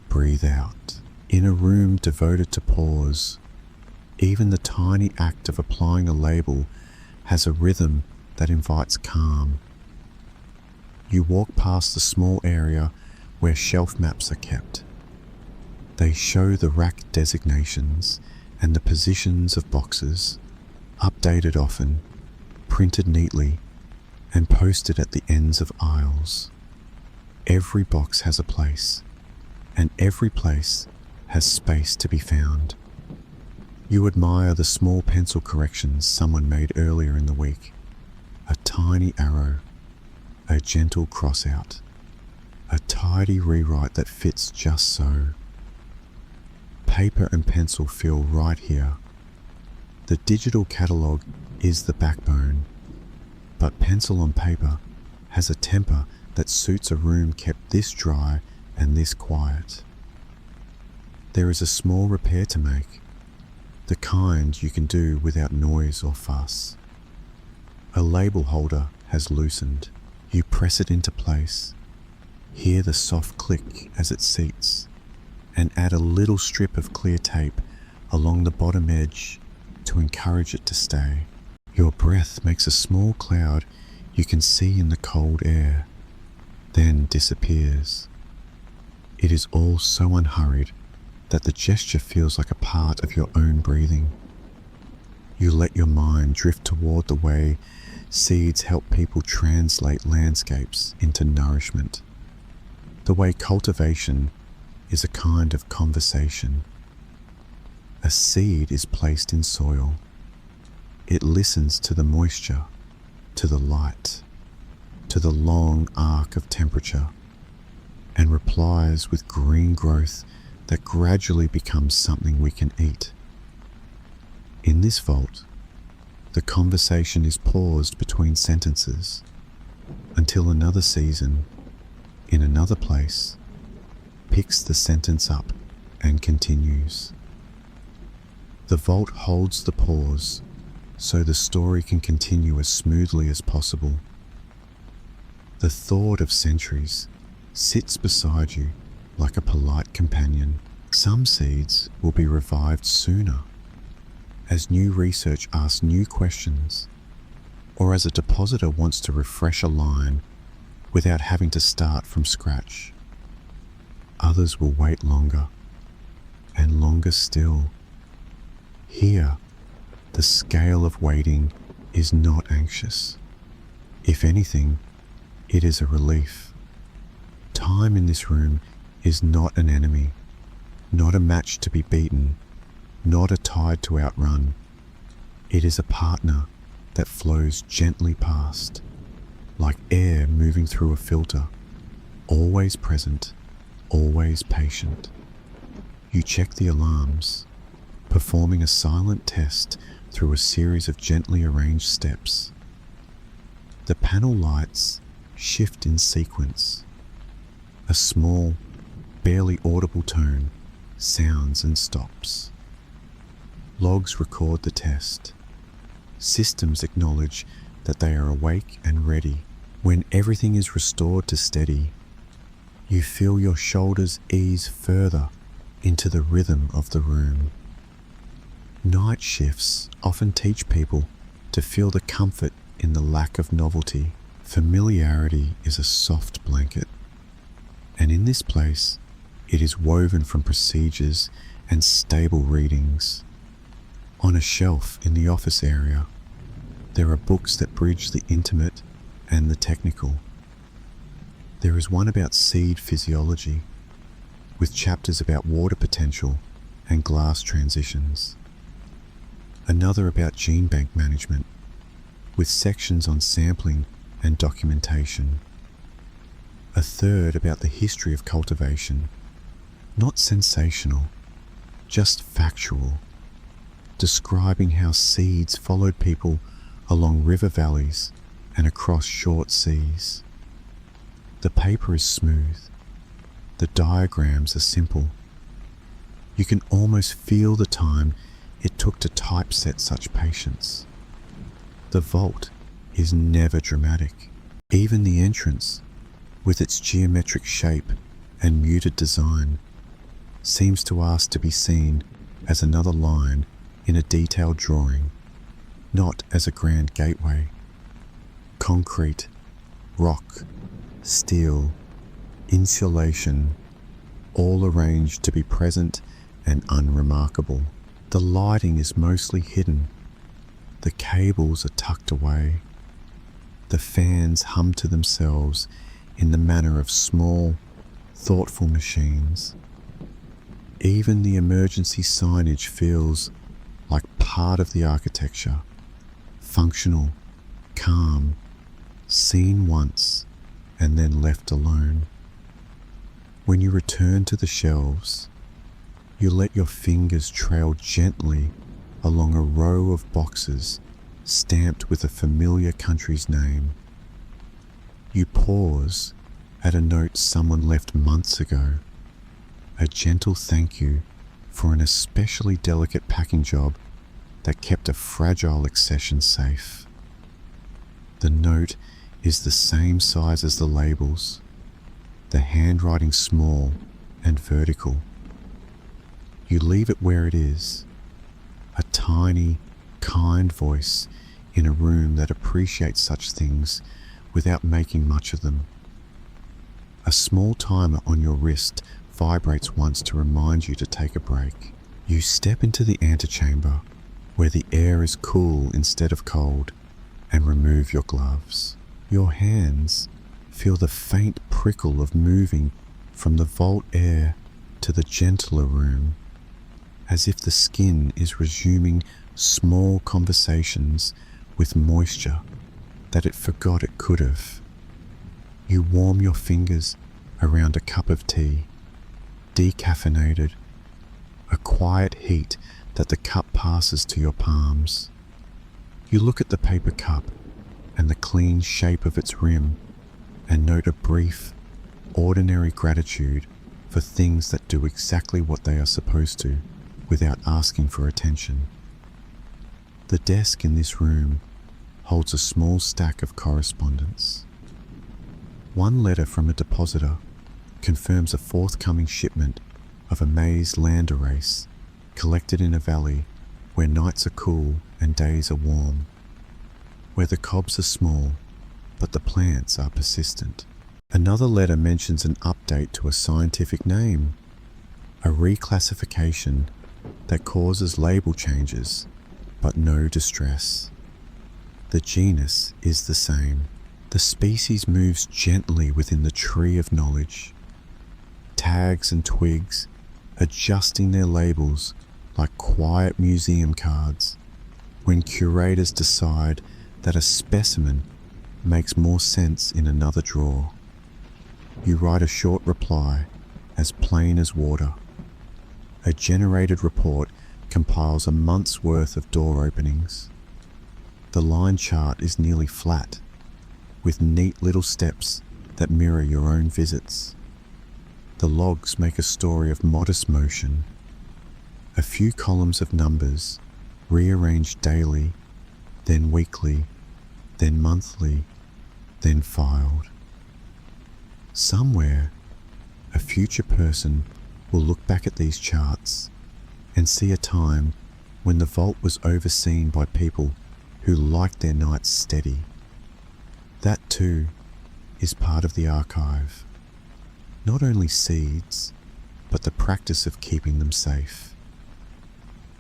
breathe out. In a room devoted to pause, even the tiny act of applying a label has a rhythm that invites calm. You walk past the small area where shelf maps are kept. They show the rack designations and the positions of boxes, updated often, printed neatly, and posted at the ends of aisles. Every box has a place, and every place has space to be found. You admire the small pencil corrections someone made earlier in the week. A tiny arrow, a gentle cross-out, a tidy rewrite that fits just so. Paper and pencil feel right here. The digital catalogue is the backbone, but pencil on paper has a temper that suits a room kept this dry and this quiet. There is a small repair to make, the kind you can do without noise or fuss. A label holder has loosened. You press it into place, hear the soft click as it seats, and add a little strip of clear tape along the bottom edge to encourage it to stay. Your breath makes a small cloud you can see in the cold air, then disappears. It is all so unhurried that the gesture feels like a part of your own breathing. You let your mind drift toward the way seeds help people translate landscapes into nourishment, the way cultivation is a kind of conversation. A seed is placed in soil. It listens to the moisture, to the light, to the long arc of temperature, and replies with green growth that gradually becomes something we can eat. In this vault, the conversation is paused between sentences until another season, in another place, picks the sentence up and continues. The vault holds the pause so the story can continue as smoothly as possible. The thought of centuries sits beside you like a polite companion. Some seeds will be revived sooner, as new research asks new questions, or as a depositor wants to refresh a line without having to start from scratch. Others will wait longer, and longer still. Here, the scale of waiting is not anxious. If anything, it is a relief. Time in this room is not an enemy, not a match to be beaten, not a tide to outrun. It is a partner that flows gently past, like air moving through a filter, always present, always patient. You check the alarms, performing a silent test through a series of gently arranged steps. The panel lights shift in sequence. A small, barely audible tone sounds and stops. Logs record the test. Systems acknowledge that they are awake and ready. When everything is restored to steady, you feel your shoulders ease further into the rhythm of the room. Night shifts often teach people to feel the comfort in the lack of novelty. Familiarity is a soft blanket, and in this place, it is woven from procedures and stable readings. On a shelf in the office area, there are books that bridge the intimate and the technical. There is one about seed physiology, with chapters about water potential and glass transitions. Another about gene bank management, with sections on sampling and documentation. A third about the history of cultivation, not sensational, just factual, describing how seeds followed people along river valleys and across short seas. The paper is smooth. The diagrams are simple. You can almost feel the time it took to typeset such patience. The vault is never dramatic. Even the entrance, with its geometric shape and muted design, seems to ask to be seen as another line in a detailed drawing, not as a grand gateway. Concrete, rock, steel, insulation, all arranged to be present and unremarkable. The lighting is mostly hidden. The cables are tucked away. The fans hum to themselves in the manner of small, thoughtful machines. Even the emergency signage feels like part of the architecture, functional, calm, seen once and then left alone. When you return to the shelves, you let your fingers trail gently along a row of boxes stamped with a familiar country's name. You pause at a note someone left months ago, a gentle thank you for an especially delicate packing job that kept a fragile accession safe. The note is the same size as the labels, the handwriting small and vertical. You leave it where it is, a tiny, kind voice in a room that appreciates such things without making much of them. A small timer on your wrist vibrates once to remind you to take a break. You step into the antechamber, where the air is cool instead of cold, and remove your gloves. Your hands feel the faint prickle of moving from the vault air to the gentler room, as if the skin is resuming small conversations with moisture that it forgot it could have. You warm your fingers around a cup of tea, decaffeinated, a quiet heat that the cup passes to your palms. You look at the paper cup and the clean shape of its rim and note a brief, ordinary gratitude for things that do exactly what they are supposed to without asking for attention. The desk in this room holds a small stack of correspondence. One letter from a depositor confirms a forthcoming shipment of a maize landrace collected in a valley where nights are cool and days are warm, where the cobs are small but the plants are persistent. Another letter mentions an update to a scientific name, a reclassification that causes label changes but no distress. The genus is the same. The species moves gently within the tree of knowledge, tags and twigs adjusting their labels like quiet museum cards when curators decide that a specimen makes more sense in another drawer. You write a short reply, as plain as water. A generated report compiles a month's worth of door openings. The line chart is nearly flat, with neat little steps that mirror your own visits. The logs make a story of modest motion. A few columns of numbers, rearranged daily, then weekly, then monthly, then filed. Somewhere, a future person will look back at these charts and see a time when the vault was overseen by people who liked their nights steady. That too is part of the archive. Not only seeds, but the practice of keeping them safe.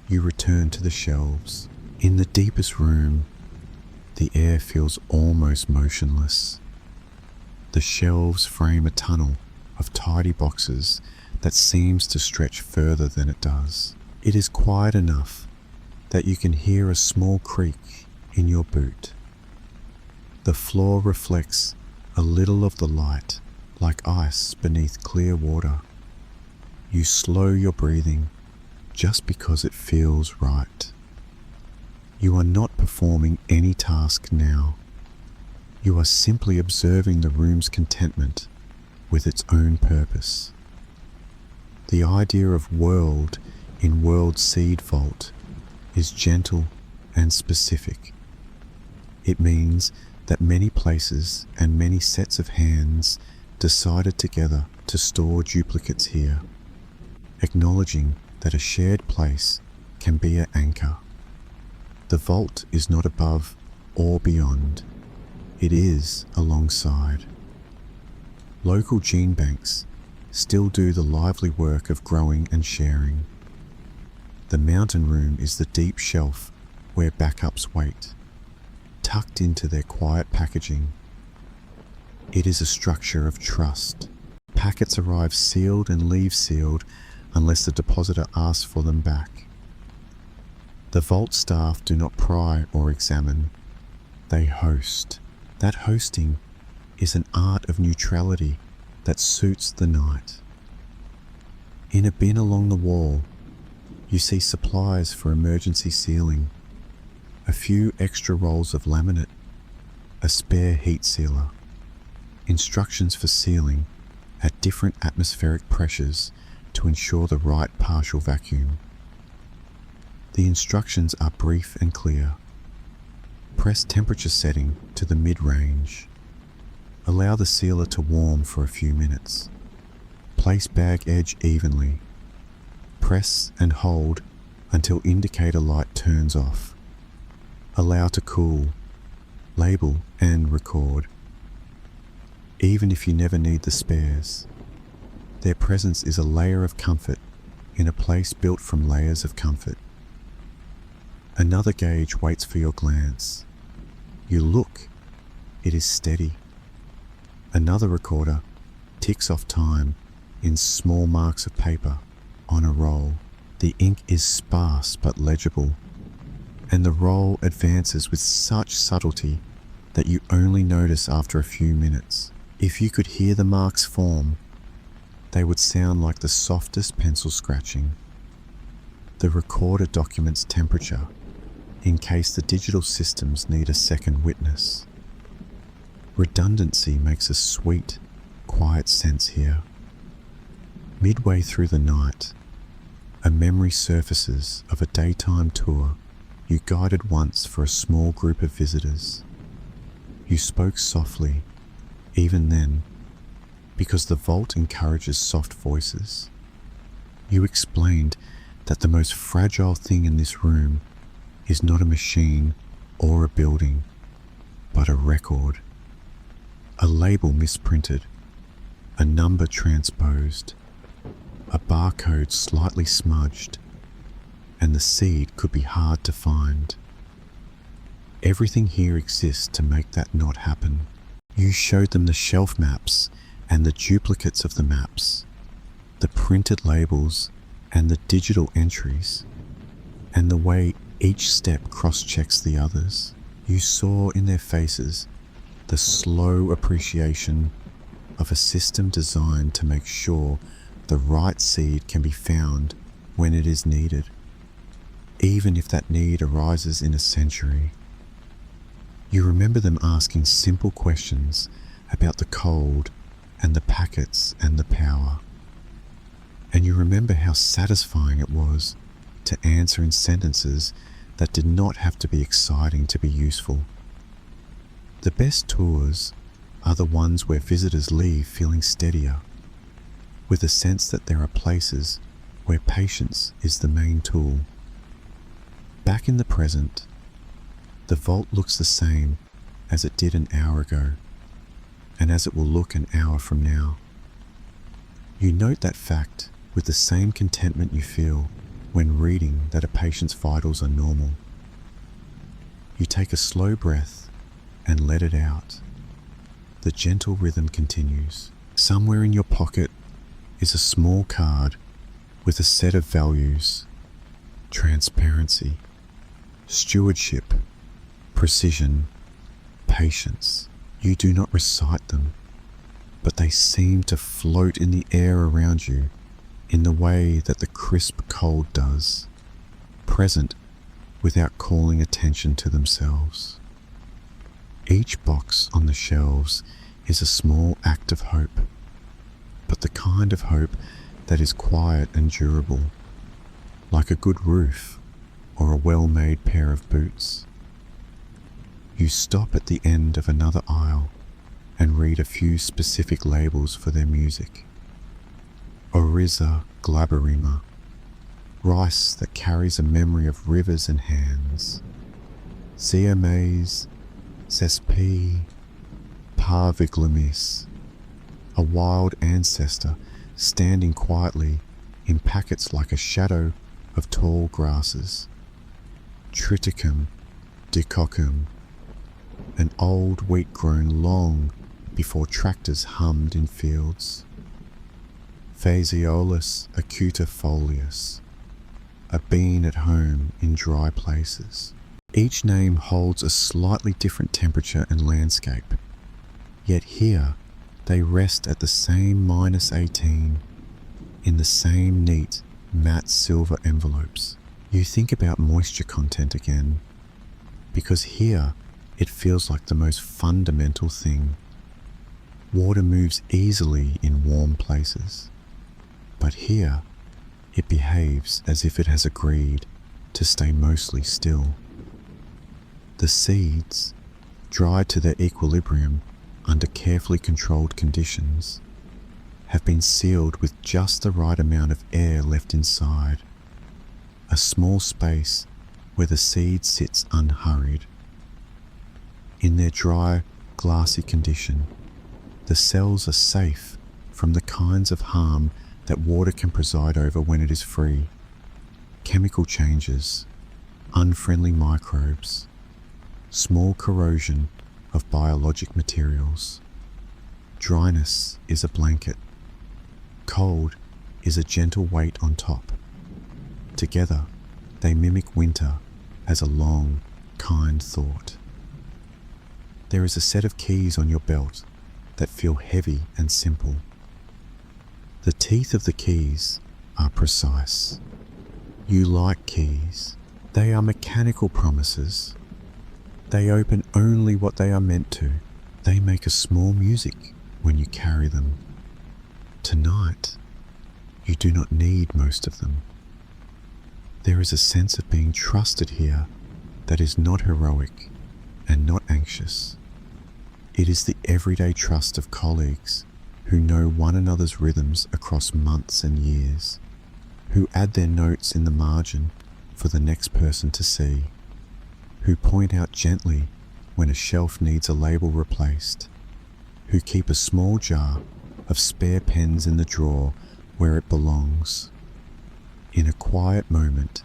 You return to the shelves. In the deepest room, the air feels almost motionless. The shelves frame a tunnel of tidy boxes that seems to stretch further than it does. It is quiet enough that you can hear a small creak in your boot. The floor reflects a little of the light, like ice beneath clear water. You slow your breathing just because it feels right. You are not performing any task now. You are simply observing the room's contentment with its own purpose. The idea of world in World Seed Vault is gentle and specific. It means that many places and many sets of hands decided together to store duplicates here, acknowledging that a shared place can be an anchor. The vault is not above or beyond. It is alongside. Local gene banks still do the lively work of growing and sharing. The mountain room is the deep shelf where backups wait, tucked into their quiet packaging. It is a structure of trust. Packets arrive sealed and leave sealed unless the depositor asks for them back. The vault staff do not pry or examine. They host. That hosting is an art of neutrality that suits the night. In a bin along the wall, you see supplies for emergency sealing, a few extra rolls of laminate, a spare heat sealer, instructions for sealing at different atmospheric pressures to ensure the right partial vacuum. The instructions are brief and clear. Press temperature setting to the mid-range. Allow the sealer to warm for a few minutes. Place bag edge evenly. Press and hold until indicator light turns off. Allow to cool. Label and record. Even if you never need the spares, their presence is a layer of comfort in a place built from layers of comfort. Another gauge waits for your glance. You look. It is steady. Another recorder ticks off time in small marks of paper on a roll. The ink is sparse but legible, and the roll advances with such subtlety that you only notice after a few minutes. If you could hear the marks form, they would sound like the softest pencil scratching. The recorder documents temperature in case the digital systems need a second witness. Redundancy makes a sweet, quiet sense here. Midway through the night, a memory surfaces of a daytime tour you guided once for a small group of visitors. You spoke softly, even then, because the vault encourages soft voices. You explained that the most fragile thing in this room is not a machine or a building, but a record. A label misprinted, a number transposed, a barcode slightly smudged, and the seed could be hard to find. Everything here exists to make that not happen. You showed them the shelf maps and the duplicates of the maps, the printed labels and the digital entries, and the way each step cross-checks the others. You saw in their faces the slow appreciation of a system designed to make sure the right seed can be found when it is needed, even if that need arises in a century. You remember them asking simple questions about the cold and the packets and the power. And you remember how satisfying it was to answer in sentences that did not have to be exciting to be useful. The best tours are the ones where visitors leave feeling steadier, with a sense that there are places where patience is the main tool. Back in the present, the vault looks the same as it did an hour ago, and as it will look an hour from now. You note that fact with the same contentment you feel when reading that a patient's vitals are normal. You take a slow breath and let it out. The gentle rhythm continues. Somewhere in your pocket is a small card with a set of values: transparency, stewardship, precision, patience. You do not recite them, but they seem to float in the air around you in the way that the crisp cold does, present without calling attention to themselves. Each box on the shelves is a small act of hope, but the kind of hope that is quiet and durable, like a good roof or a well-made pair of boots. You stop at the end of another aisle and read a few specific labels for their music. Oriza glaberrima, rice that carries a memory of rivers and hands. Siamese, Cespi, Parviglamis, a wild ancestor standing quietly in packets like a shadow of tall grasses. Triticum dicoccum, an old wheat grown long before tractors hummed in fields. Phaseolus acutifolius, a bean at home in dry places. Each name holds a slightly different temperature and landscape, yet here they rest at the same -18 in the same neat matte silver envelopes. You think about moisture content again, because here it feels like the most fundamental thing. Water moves easily in warm places, but here it behaves as if it has agreed to stay mostly still. The seeds, dried to their equilibrium under carefully controlled conditions, have been sealed with just the right amount of air left inside, a small space where the seed sits unhurried. In their dry, glassy condition, the cells are safe from the kinds of harm that water can preside over when it is free. Chemical changes, unfriendly microbes, small corrosion of biologic materials. Dryness is a blanket. Cold is a gentle weight on top. Together, they mimic winter as a long, kind thought. There is a set of keys on your belt that feel heavy and simple. The teeth of the keys are precise. You like keys. They are mechanical promises. They open only what they are meant to. They make a small music when you carry them. Tonight, you do not need most of them. There is a sense of being trusted here that is not heroic and not anxious. It is the everyday trust of colleagues who know one another's rhythms across months and years, who add their notes in the margin for the next person to see, who point out gently when a shelf needs a label replaced, who keep a small jar of spare pens in the drawer where it belongs. In a quiet moment,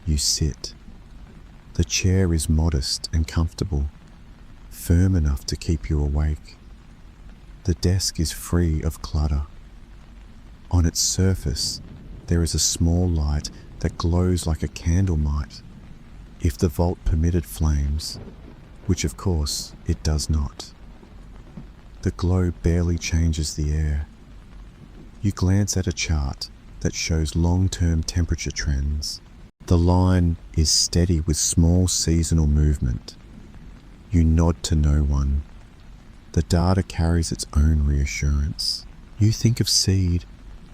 you sit. The chair is modest and comfortable, firm enough to keep you awake. The desk is free of clutter. On its surface, there is a small light that glows like a candle might, if the vault permitted flames, which of course it does not. The glow barely changes the air. You glance at a chart that shows long-term temperature trends. The line is steady with small seasonal movement. You nod to no one. The data carries its own reassurance. You think of seed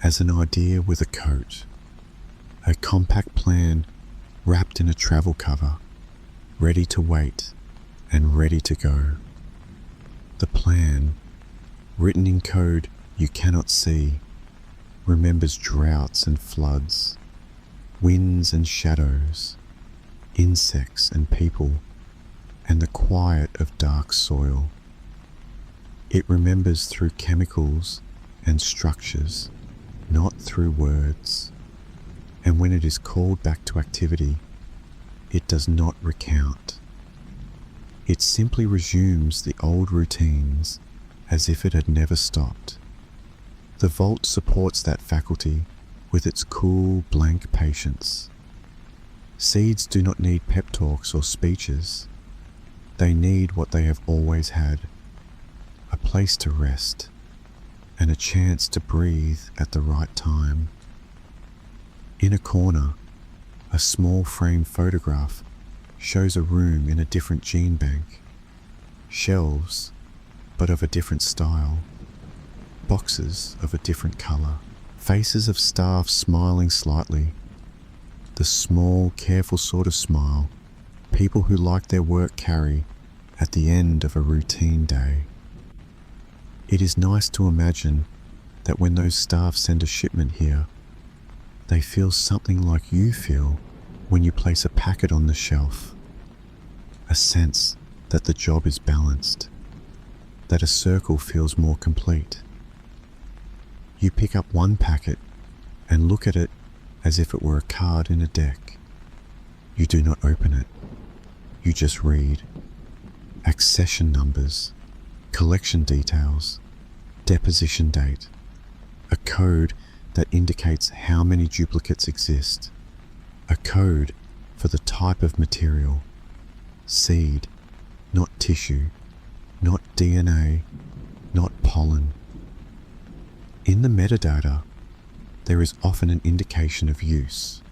as an idea with a coat, a compact plan wrapped in a travel cover, ready to wait and ready to go. The plan, written in code you cannot see, remembers droughts and floods, winds and shadows, insects and people, and the quiet of dark soil. It remembers through chemicals and structures, not through words. And when it is called back to activity, it does not recount. It simply resumes the old routines as if it had never stopped. The vault supports that faculty with its cool, blank patience. Seeds do not need pep talks or speeches. They need what they have always had, a place to rest and a chance to breathe at the right time. In a corner, a small frame photograph shows a room in a different gene bank. Shelves, but of a different style. Boxes of a different color. Faces of staff smiling slightly. The small, careful sort of smile people who like their work carry at the end of a routine day. It is nice to imagine that when those staff send a shipment here, they feel something like you feel when you place a packet on the shelf. A sense that the job is balanced, that a circle feels more complete. You pick up one packet and look at it as if it were a card in a deck. You do not open it. You just read. Accession numbers, collection details, deposition date, a code that indicates how many duplicates exist, a code for the type of material, seed, not tissue, not DNA, not pollen. In the metadata, there is often an indication of use: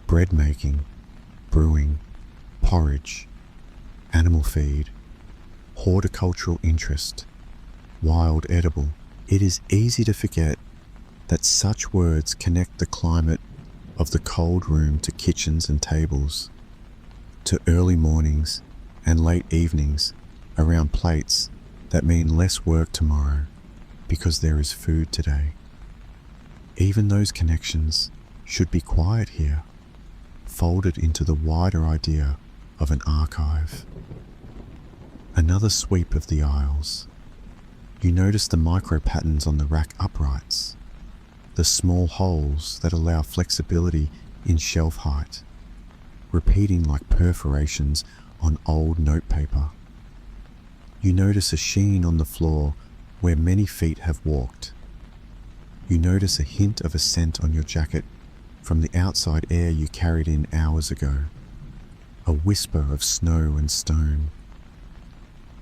bread making, brewing, porridge, animal feed, horticultural interest, wild edible. It is easy to forget that such words connect the climate of the cold room to kitchens and tables, to early mornings and late evenings around plates that mean less work tomorrow because there is food today. Even those connections should be quiet here, folded into the wider idea of an archive. Another sweep of the aisles. You notice the micro patterns on the rack uprights, the small holes that allow flexibility in shelf height, repeating like perforations on old notepaper. You notice a sheen on the floor where many feet have walked. You notice a hint of a scent on your jacket from the outside air you carried in hours ago, a whisper of snow and stone.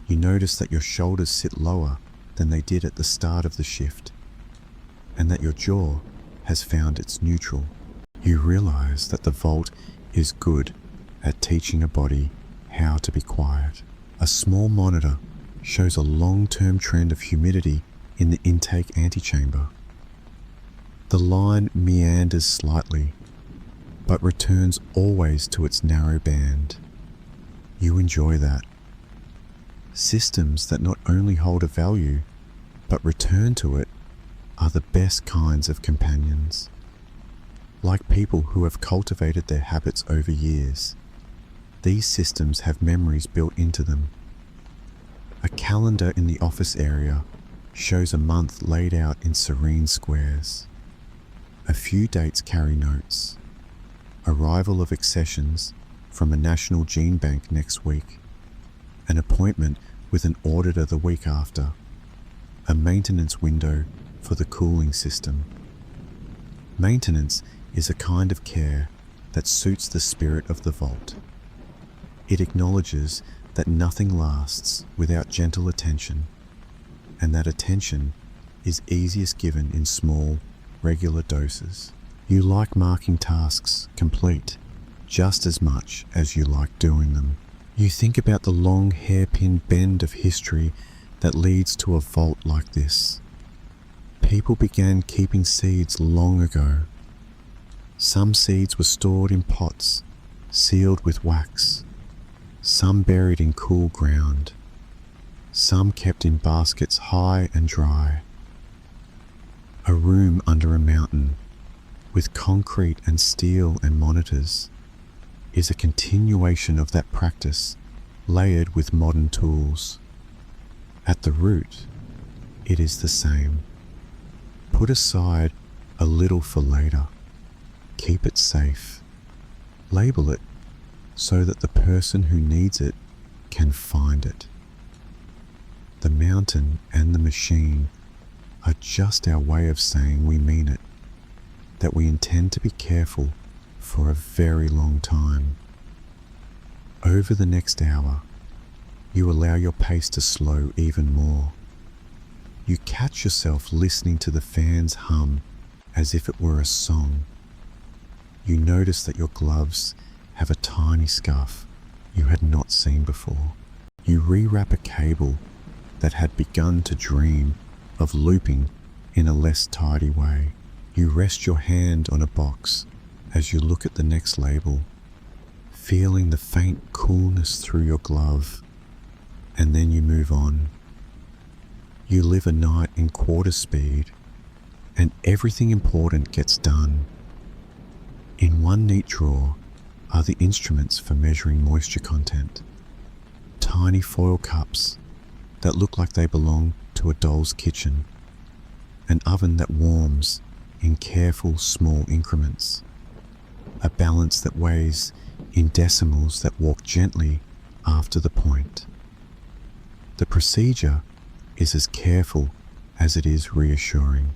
You notice that your shoulders sit lower than they did at the start of the shift, and that your jaw has found its neutral. You realize that the vault is good at teaching a body how to be quiet. A small monitor shows a long-term trend of humidity in the intake antechamber. The line meanders slightly, but returns always to its narrow band. You enjoy that. Systems that not only hold a value, but return to it, are the best kinds of companions. Like people who have cultivated their habits over years, these systems have memories built into them. A calendar in the office area shows a month laid out in serene squares. A few dates carry notes. Arrival of accessions from a national gene bank next week. An appointment with an auditor the week after. A maintenance window for the cooling system. Maintenance is a kind of care that suits the spirit of the vault. It acknowledges that nothing lasts without gentle attention, and that attention is easiest given in small, regular doses. You like marking tasks complete just as much as you like doing them. You think about the long hairpin bend of history that leads to a vault like this. People began keeping seeds long ago. Some seeds were stored in pots, sealed with wax. Some buried in cool ground. Some kept in baskets high and dry. A room under a mountain, with concrete and steel and monitors, is a continuation of that practice, layered with modern tools. At the root, it is the same. Put aside a little for later. Keep it safe. Label it so that the person who needs it can find it. The mountain and the machine are just our way of saying we mean it, that we intend to be careful for a very long time. Over the next hour, you allow your pace to slow even more. You catch yourself listening to the fan's hum as if it were a song. You notice that your gloves have a tiny scuff you had not seen before. You rewrap a cable that had begun to dream of looping in a less tidy way. You rest your hand on a box as you look at the next label, feeling the faint coolness through your glove, and then you move on. You live a night in quarter speed, and everything important gets done. In one neat drawer are the instruments for measuring moisture content. Tiny foil cups that look like they belong to a doll's kitchen. An oven that warms in careful small increments. A balance that weighs in decimals that walk gently after the point. The procedure is as careful as it is reassuring.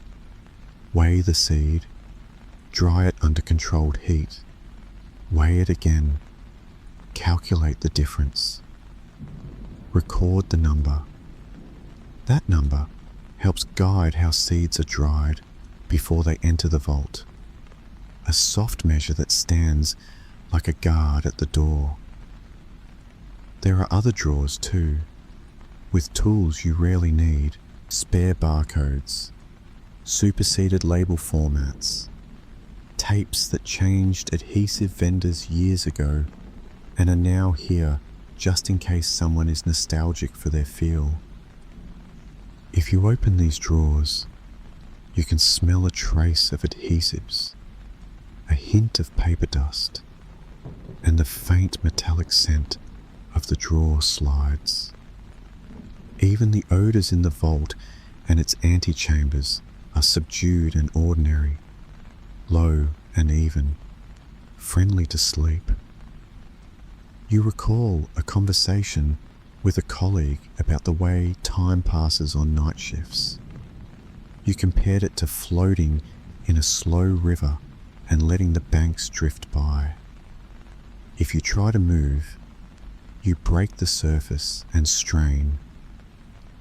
Weigh the seed, dry it under controlled heat, weigh it again, calculate the difference, record the number. That number helps guide how seeds are dried before they enter the vault, a soft measure that stands like a guard at the door. There are other drawers too, with tools you rarely need, spare barcodes, superseded label formats, tapes that changed adhesive vendors years ago and are now here just in case someone is nostalgic for their feel. If you open these drawers, you can smell a trace of adhesives, a hint of paper dust, and the faint metallic scent of the drawer slides. Even the odors in the vault and its antechambers are subdued and ordinary, low and even, friendly to sleep. You recall a conversation with a colleague about the way time passes on night shifts. You compared it to floating in a slow river and letting the banks drift by. If you try to move, you break the surface and strain.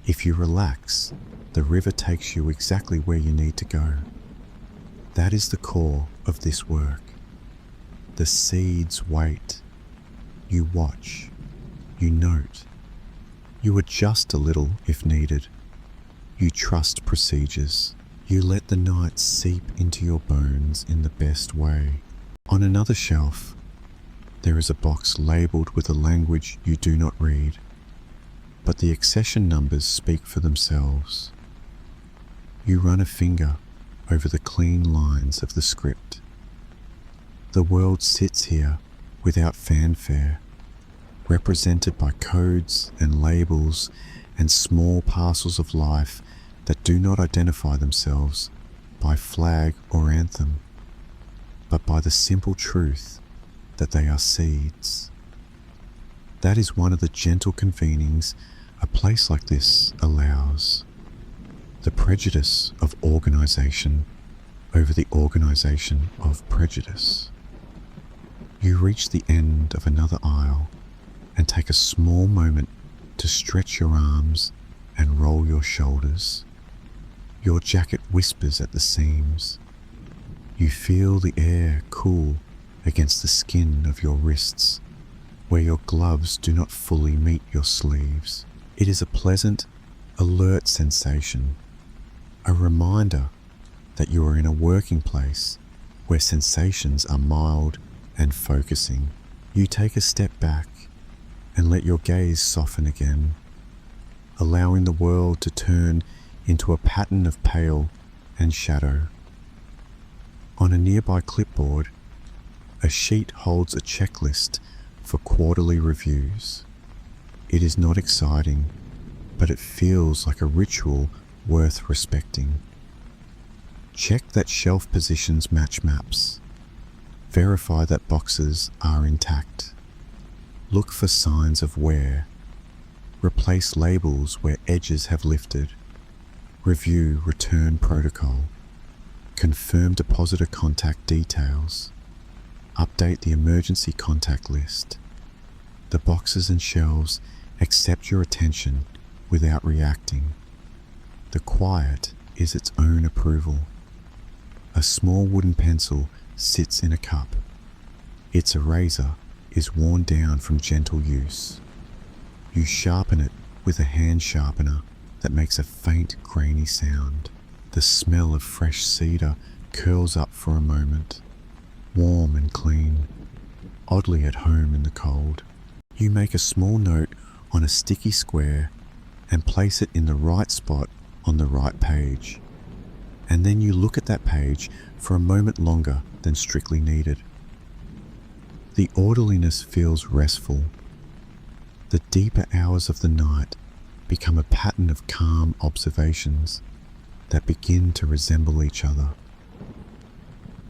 If you relax, the river takes you exactly where you need to go. That is the core of this work. The seeds wait. You watch. You note. You adjust a little if needed. You trust procedures. You let the night seep into your bones in the best way. On another shelf, there is a box labelled with a language you do not read, but the accession numbers speak for themselves. You run a finger over the clean lines of the script. The world sits here without fanfare, represented by codes and labels and small parcels of life that do not identify themselves by flag or anthem, but by the simple truth that they are seeds. That is one of the gentle convenings a place like this allows. The prejudice of organization over the organization of prejudice. You reach the end of another aisle and take a small moment to stretch your arms and roll your shoulders. Your jacket whispers at the seams. You feel the air cool against the skin of your wrists, where your gloves do not fully meet your sleeves. It is a pleasant, alert sensation, a reminder that you are in a working place where sensations are mild and focusing. You take a step back and let your gaze soften again, allowing the world to turn into a pattern of pale and shadow. On a nearby clipboard, a sheet holds a checklist for quarterly reviews. It is not exciting, but it feels like a ritual worth respecting. Check that shelf positions match maps. Verify that boxes are intact. Look for signs of wear. Replace labels where edges have lifted. Review return protocol. Confirm depositor contact details. Update the emergency contact list. The boxes and shelves accept your attention without reacting. The quiet is its own approval. A small wooden pencil sits in a cup. Its eraser is worn down from gentle use. You sharpen it with a hand sharpener that makes a faint grainy sound. The smell of fresh cedar curls up for a moment, warm and clean, oddly at home in the cold. You make a small note on a sticky square and place it in the right spot on the right page. And then you look at that page for a moment longer than strictly needed. The orderliness feels restful. The deeper hours of the night become a pattern of calm observations that begin to resemble each other.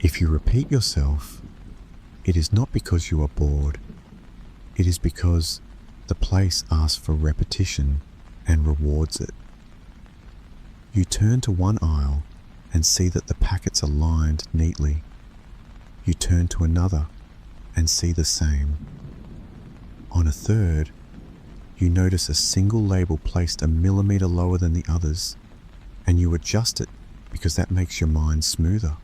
If you repeat yourself, It is not because you are bored. It is because the place asks for repetition and rewards it. You turn to one aisle and see that the packets are lined neatly. You turn to another and see the same. On a third, you notice a single label placed a millimeter lower than the others, and you adjust it because that makes your mind smoother.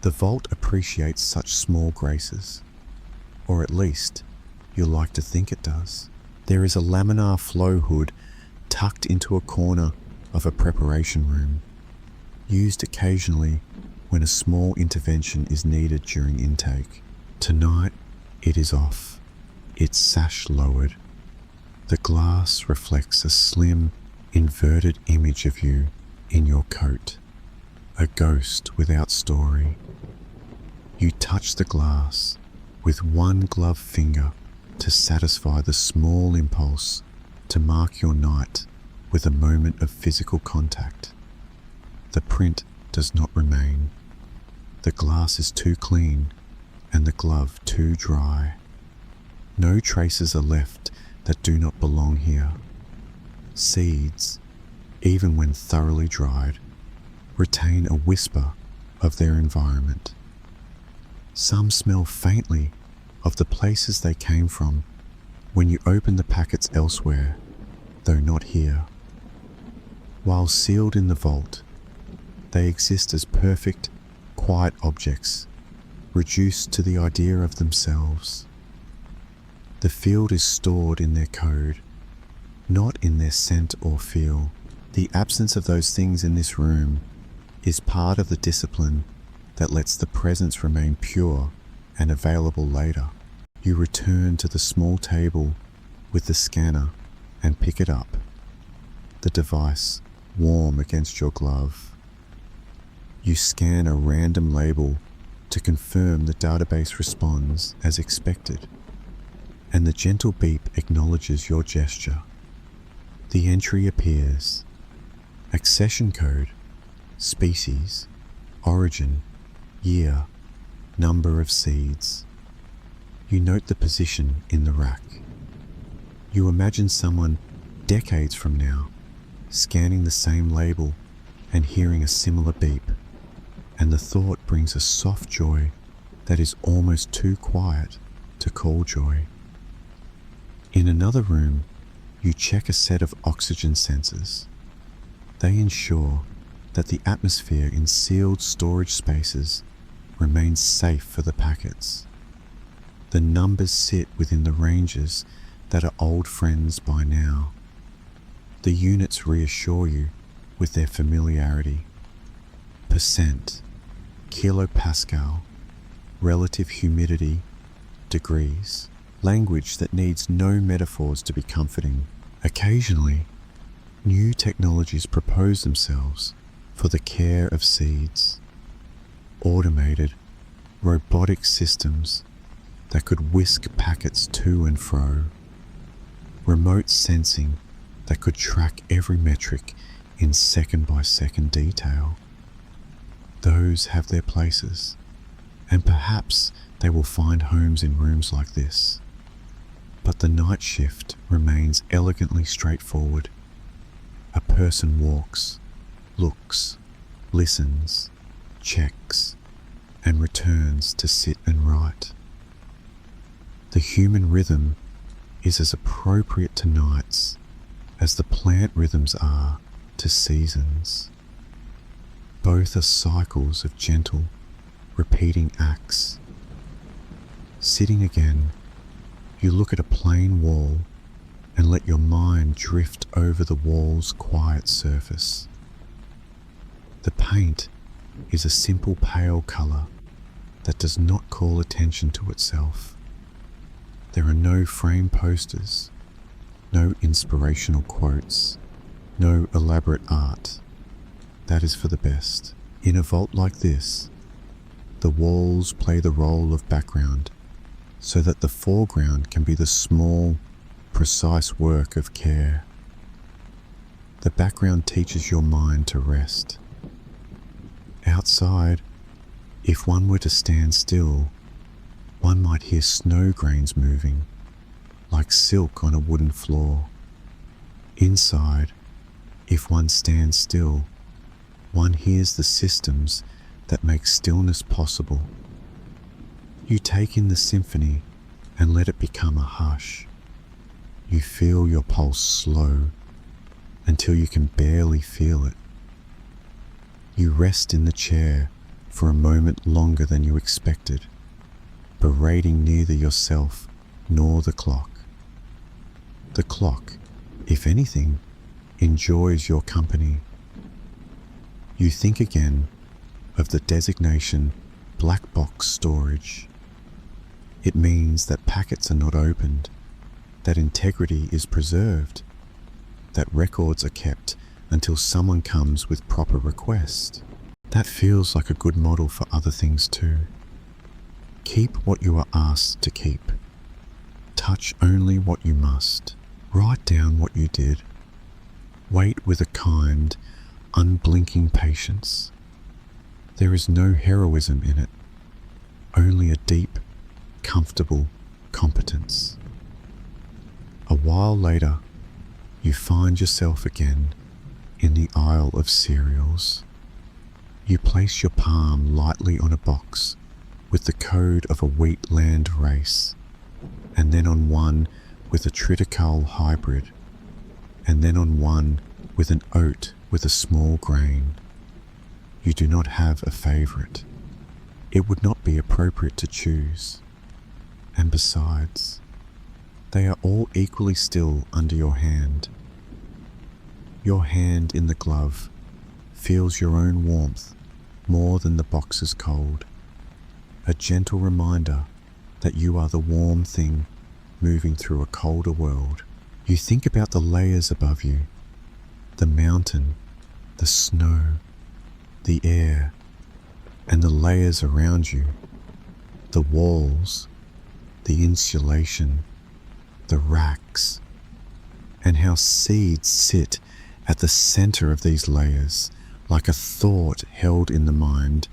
The vault appreciates such small graces, or at least you like to think it does. There is a laminar flow hood tucked into a corner of a preparation room, used occasionally when a small intervention is needed during intake. Tonight, it is off, its sash lowered. The glass reflects a slim, inverted image of you in your coat, a ghost without story. You touch the glass with one gloved finger to satisfy the small impulse to mark your night with a moment of physical contact. The print does not remain. The glass is too clean and the glove too dry. No traces are left that do not belong here. Seeds, even when thoroughly dried, retain a whisper of their environment. Some smell faintly of the places they came from when you open the packets elsewhere, though not here. While sealed in the vault, they exist as perfect, quiet objects, reduced to the idea of themselves. The field is stored in their code, not in their scent or feel. The absence of those things in this room is part of the discipline that lets the presence remain pure and available later. You return to the small table with the scanner and pick it up, the device warm against your glove. You scan a random label to confirm the database responds as expected, and the gentle beep acknowledges your gesture. The entry appears: accession code, species, origin, year, number of seeds. You note the position in the rack. You imagine someone decades from now scanning the same label and hearing a similar beep, and the thought brings a soft joy that is almost too quiet to call joy. In another room, you check a set of oxygen sensors. They ensure that the atmosphere in sealed storage spaces remains safe for the packets. The numbers sit within the ranges that are old friends by now. The units reassure you with their familiarity. Percent, kilopascal, relative humidity, degrees. Language that needs no metaphors to be comforting. Occasionally, new technologies propose themselves for the care of seeds. Automated, robotic systems that could whisk packets to and fro. Remote sensing that could track every metric in second-by-second detail. Those have their places, and perhaps they will find homes in rooms like this. But the night shift remains elegantly straightforward. A person walks, looks, listens, checks, and returns to sit and write. The human rhythm is as appropriate to nights as the plant rhythms are to seasons. Both are cycles of gentle, repeating acts. Sitting again, you look at a plain wall and let your mind drift over the wall's quiet surface. The paint is a simple pale color that does not call attention to itself. There are no frame posters, no inspirational quotes, no elaborate art. That is for the best. In a vault like this, the walls play the role of background so that the foreground can be the small, precise work of care. The background teaches your mind to rest. Outside, if one were to stand still One might hear snow grains moving, like silk on a wooden floor. Inside, if one stands still, one hears the systems that make stillness possible. You take in the symphony and let it become a hush. You feel your pulse slow until you can barely feel it. You rest in the chair for a moment longer than you expected, berating neither yourself nor the clock. The clock, if anything, enjoys your company. You think again of the designation black box storage. It means that packets are not opened, that integrity is preserved, that records are kept until someone comes with proper request. That feels like a good model for other things too. Keep what you are asked to keep. Touch only what you must. Write down what you did. Wait with a kind, unblinking patience. There is no heroism in it, only a deep, comfortable competence. A while later, you find yourself again in the aisle of cereals. You place your palm lightly on a box with the code of a wheat-land race, and then on one with a triticale hybrid, and then on one with an oat with a small grain. You do not have a favorite. It would not be appropriate to choose. And besides, they are all equally still under your hand. Your hand in the glove feels your own warmth more than the box's cold, a gentle reminder that you are the warm thing moving through a colder world. You think about the layers above you, the mountain, the snow, the air, and the layers around you, the walls, the insulation, the racks, and how seeds sit at the center of these layers like a thought held in the mind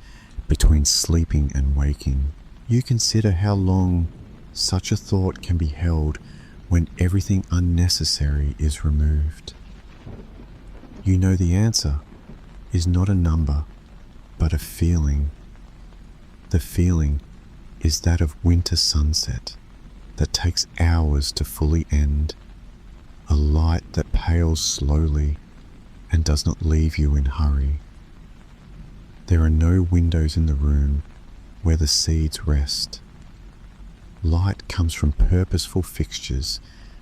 between sleeping and waking. You consider how long such a thought can be held when everything unnecessary is removed. You know the answer is not a number, but a feeling. The feeling is that of winter sunset that takes hours to fully end, a light that pales slowly and does not leave you in hurry. There are no windows in the room where the seeds rest. Light comes from purposeful fixtures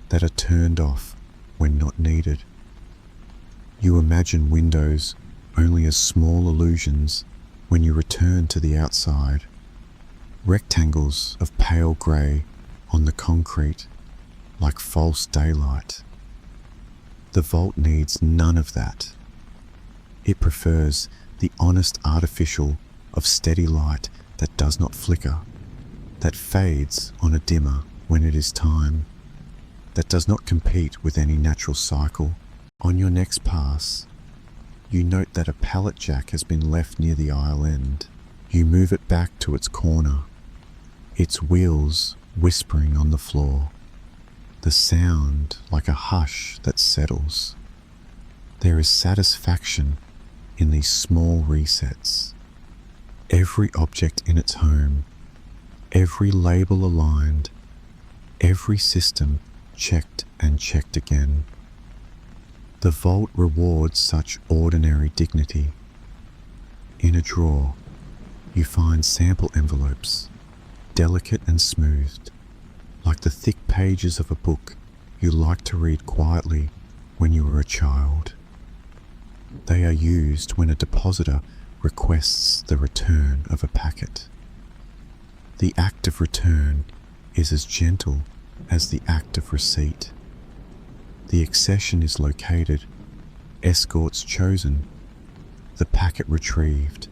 that are turned off when not needed. You imagine windows only as small illusions when you return to the outside, rectangles of pale grey on the concrete like false daylight. The vault needs none of that. It prefers the honest artificial of steady light that does not flicker, that fades on a dimmer when it is time, that does not compete with any natural cycle. On your next pass, you note that a pallet jack has been left near the aisle end. You move it back to its corner, its wheels whispering on the floor, the sound like a hush that settles. There is satisfaction in these small resets. Every object in its home, every label aligned, every system checked and checked again. The vault rewards such ordinary dignity. In a drawer, you find sample envelopes, delicate and smoothed, like the thick pages of a book you liked to read quietly when you were a child. They are used when a depositor requests the return of a packet. The act of return is as gentle as the act of receipt. The accession is located, escorts chosen, the packet retrieved,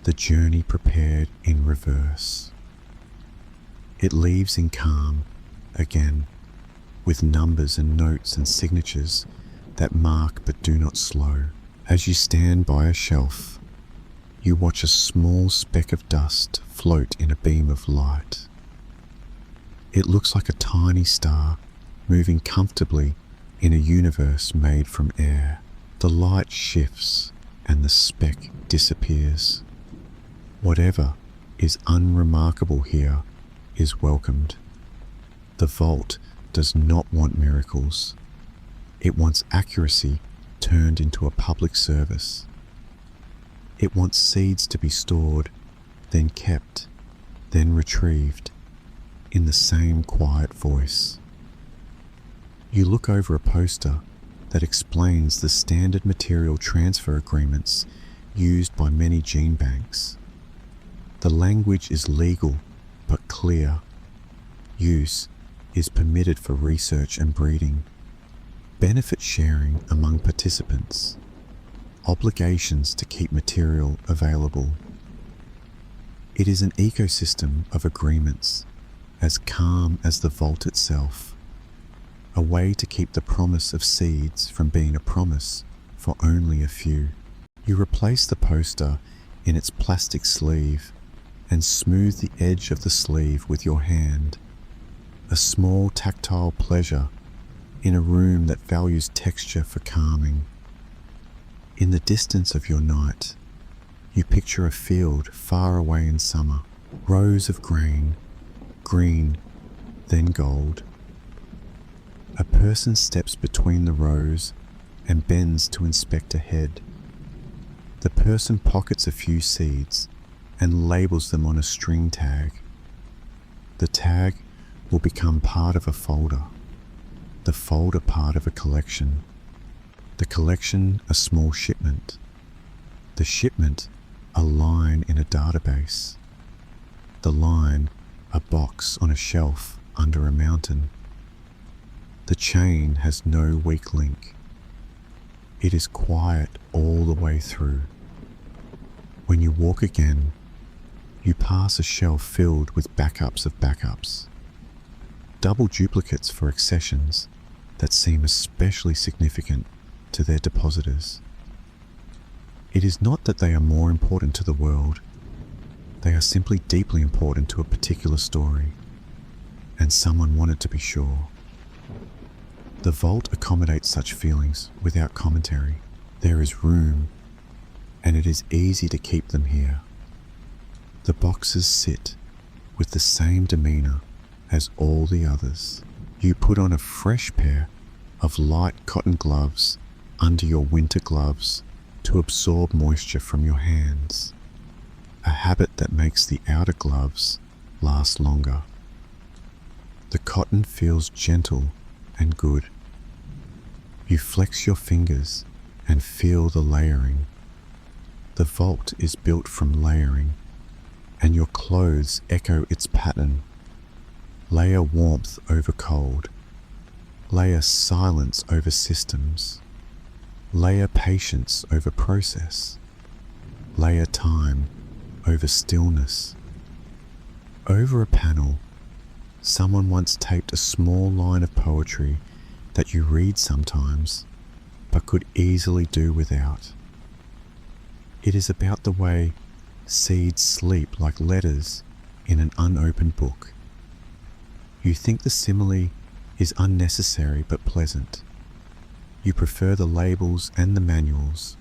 the journey prepared in reverse. It leaves in calm, again, with numbers and notes and signatures that mark but do not slow. As you stand by a shelf, you watch a small speck of dust float in a beam of light. It looks like a tiny star moving comfortably in a universe made from air. The light shifts and the speck disappears. Whatever is unremarkable here is welcomed. The vault does not want miracles. It wants accuracy turned into a public service. It wants seeds to be stored, then kept, then retrieved, in the same quiet voice. You look over a poster that explains the standard material transfer agreements used by many gene banks. The language is legal but clear. Use is permitted for research and breeding. Benefit sharing among participants. Obligations to keep material available. It is an ecosystem of agreements, as calm as the vault itself, a way to keep the promise of seeds from being a promise for only a few. You replace the poster in its plastic sleeve and smooth the edge of the sleeve with your hand, a small tactile pleasure in a room that values texture for calming. In the distance of your night, you picture a field far away in summer, rows of grain, green, then gold. A person steps between the rows and bends to inspect ahead. The person pockets a few seeds and labels them on a string tag. The tag will become part of a folder, the folder part of a collection, the collection a small shipment, the shipment a line in a database, the line a box on a shelf under a mountain. The chain has no weak link. It is quiet all the way through. When you walk again, you pass a shelf filled with backups of backups, double duplicates for accessions that seem especially significant to their depositors. It is not that they are more important to the world, they are simply deeply important to a particular story, and someone wanted to be sure. The vault accommodates such feelings without commentary. There is room, and it is easy to keep them here. The boxes sit with the same demeanor as all the others. You put on a fresh pair of light cotton gloves under your winter gloves to absorb moisture from your hands, a habit that makes the outer gloves last longer. The cotton feels gentle and good. You flex your fingers and feel the layering. The vault is built from layering, and your clothes echo its pattern. Layer warmth over cold. Layer silence over systems. Layer patience over process. Layer time over stillness. Over a panel, someone once taped a small line of poetry that you read sometimes, but could easily do without. It is about the way seeds sleep like letters in an unopened book. You think the simile is unnecessary but pleasant. You prefer the labels and the manuals,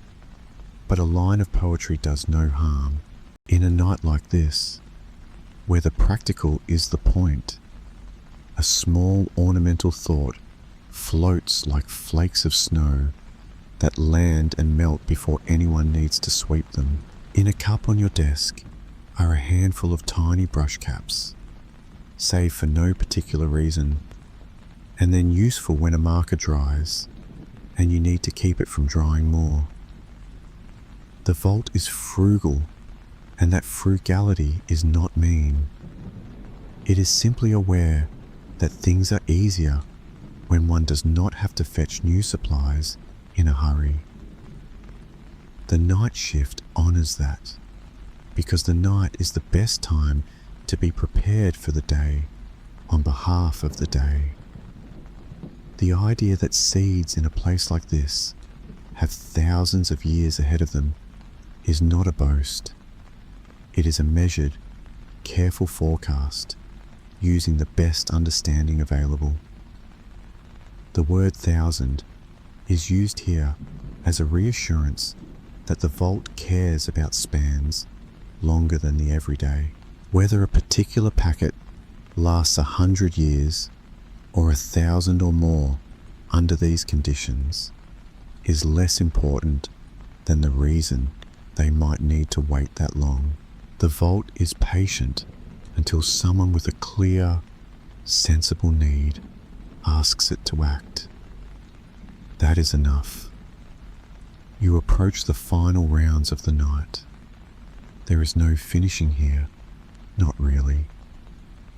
but a line of poetry does no harm. In a night like this, where the practical is the point, a small ornamental thought floats like flakes of snow that land and melt before anyone needs to sweep them. In a cup on your desk are a handful of tiny brush caps, saved for no particular reason, and then useful when a marker dries and you need to keep it from drying more. The vault is frugal, and that frugality is not mean. It is simply aware that things are easier when one does not have to fetch new supplies in a hurry. The night shift honors that, because the night is the best time to be prepared for the day on behalf of the day. The idea that seeds in a place like this have thousands of years ahead of them is not a boast. It is a measured, careful forecast using the best understanding available. The word 1,000 is used here as a reassurance that the vault cares about spans longer than the everyday. Whether a particular packet lasts 100 years or 1,000 or more under these conditions is less important than the reason they might need to wait that long. The vault is patient until someone with a clear, sensible need asks it to act. That is enough. You approach the final rounds of the night. There is no finishing here, not really,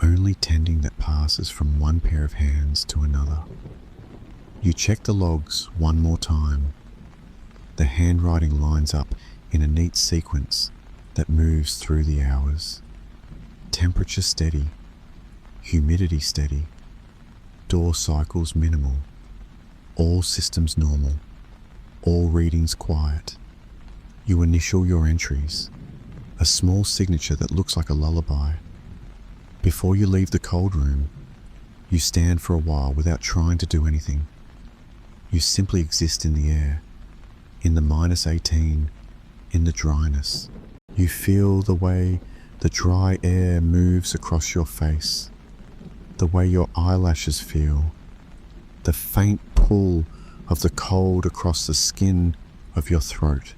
only tending that passes from one pair of hands to another. You check the logs one more time. The handwriting lines up in a neat sequence that moves through the hours. Temperature steady, humidity steady, door cycles minimal, all systems normal, all readings quiet. You initial your entries, a small signature that looks like a lullaby. Before you leave the cold room, you stand for a while without trying to do anything. You simply exist in the air, in the -18, in the dryness. You feel the way the dry air moves across your face, the way your eyelashes feel, the faint pull of the cold across the skin of your throat.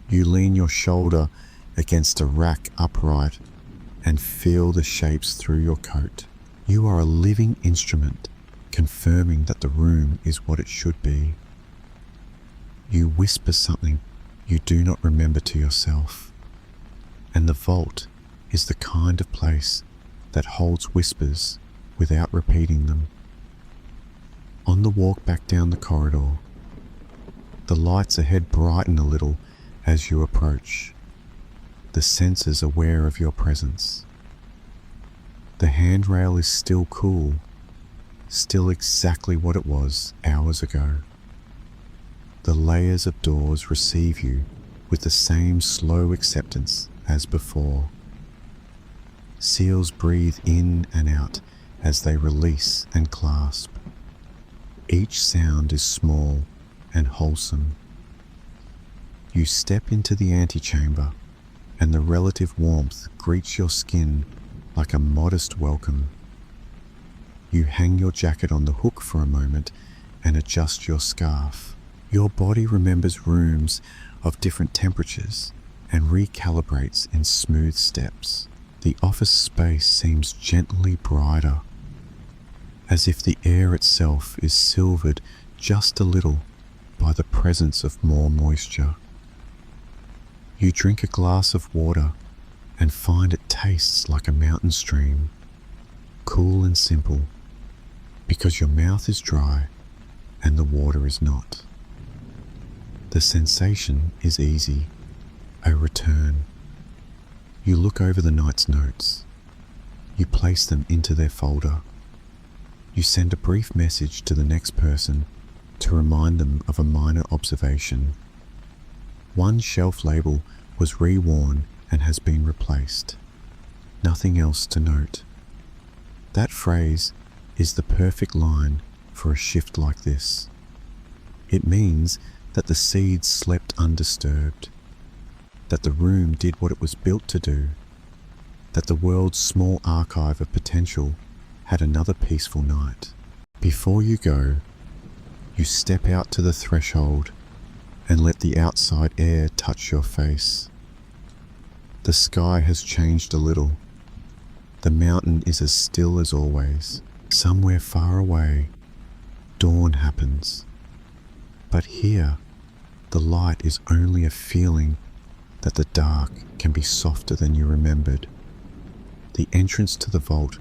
You lean your shoulder against a rack upright and feel the shapes through your coat. You are a living instrument, confirming that the room is what it should be. You whisper something you do not remember to yourself, and the vault is the kind of place that holds whispers without repeating them. On the walk back down the corridor, the lights ahead brighten a little as you approach, the senses aware of your presence. The handrail is still cool, still exactly what it was hours ago. The layers of doors receive you with the same slow acceptance as before. Seals breathe in and out as they release and clasp. Each sound is small and wholesome. You step into the antechamber, and the relative warmth greets your skin like a modest welcome. You hang your jacket on the hook for a moment and adjust your scarf. Your body remembers rooms of different temperatures and recalibrates in smooth steps. The office space seems gently brighter, as if the air itself is silvered just a little by the presence of more moisture. You drink a glass of water and find it tastes like a mountain stream, cool and simple, because your mouth is dry and the water is not. The sensation is easy, a return. You look over the night's notes. You place them into their folder. You send a brief message to the next person to remind them of a minor observation. One shelf label was reworn and has been replaced. Nothing else to note. That phrase is the perfect line for a shift like this. It means that the seeds slept undisturbed, that the room did what it was built to do, that the world's small archive of potential had another peaceful night. Before you go, you step out to the threshold and let the outside air touch your face. The sky has changed a little. The mountain is as still as always. Somewhere far away, dawn happens. But here, the light is only a feeling that the dark can be softer than you remembered. The entrance to the vault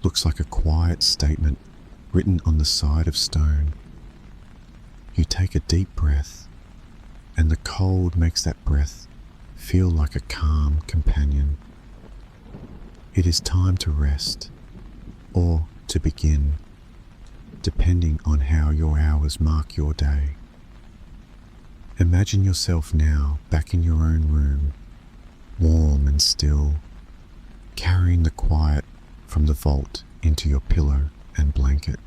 looks like a quiet statement written on the side of stone. You take a deep breath, and the cold makes that breath feel like a calm companion. It is time to rest, or to begin, depending on how your hours mark your day. Imagine yourself now back in your own room, warm and still, carrying the quiet from the vault into your pillow and blanket.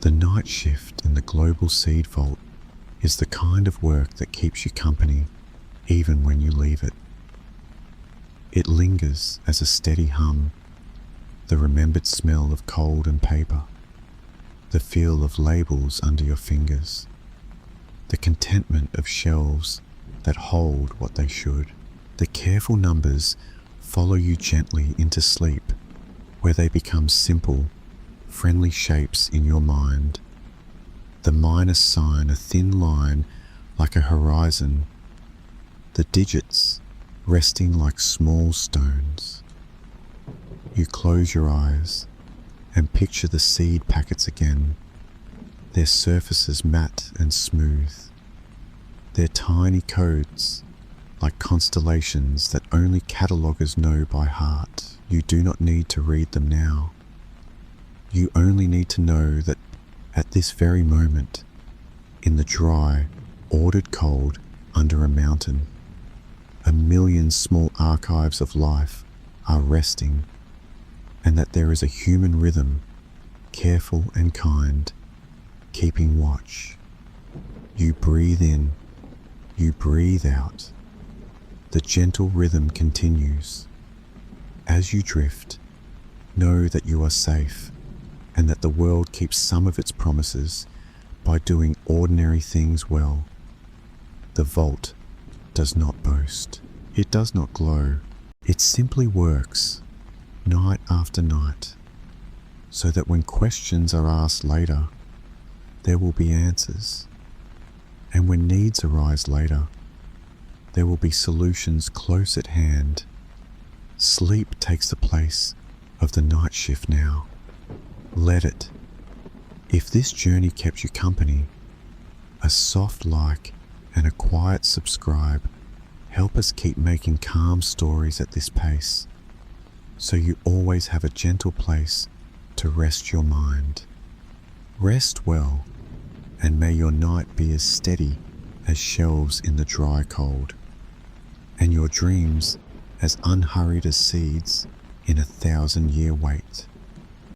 The night shift in the global seed vault is the kind of work that keeps you company even when you leave it. It lingers as a steady hum, the remembered smell of cold and paper, the feel of labels under your fingers, the contentment of shelves that hold what they should. The careful numbers follow you gently into sleep, where they become simple, friendly shapes in your mind. The minus sign, a thin line like a horizon, the digits resting like small stones. You close your eyes and picture the seed packets again, their surfaces matte and smooth, their tiny codes like constellations that only cataloguers know by heart. You do not need to read them now. You only need to know that at this very moment, in the dry, ordered cold under a mountain, a million small archives of life are resting, and that there is a human rhythm, careful and kind, keeping watch. You breathe in, you breathe out. The gentle rhythm continues. As you drift, know that you are safe and that the world keeps some of its promises by doing ordinary things well. The vault does not boast. It does not glow. It simply works, night after night, so that when questions are asked later, there will be answers. And when needs arise later, there will be solutions close at hand. Sleep takes the place of the night shift now. Let it. If this journey kept you company, a soft like and a quiet subscribe help us keep making calm stories at this pace, so you always have a gentle place to rest your mind. Rest well, and may your night be as steady as shelves in the dry cold, and your dreams as unhurried as seeds in 1,000-year wait.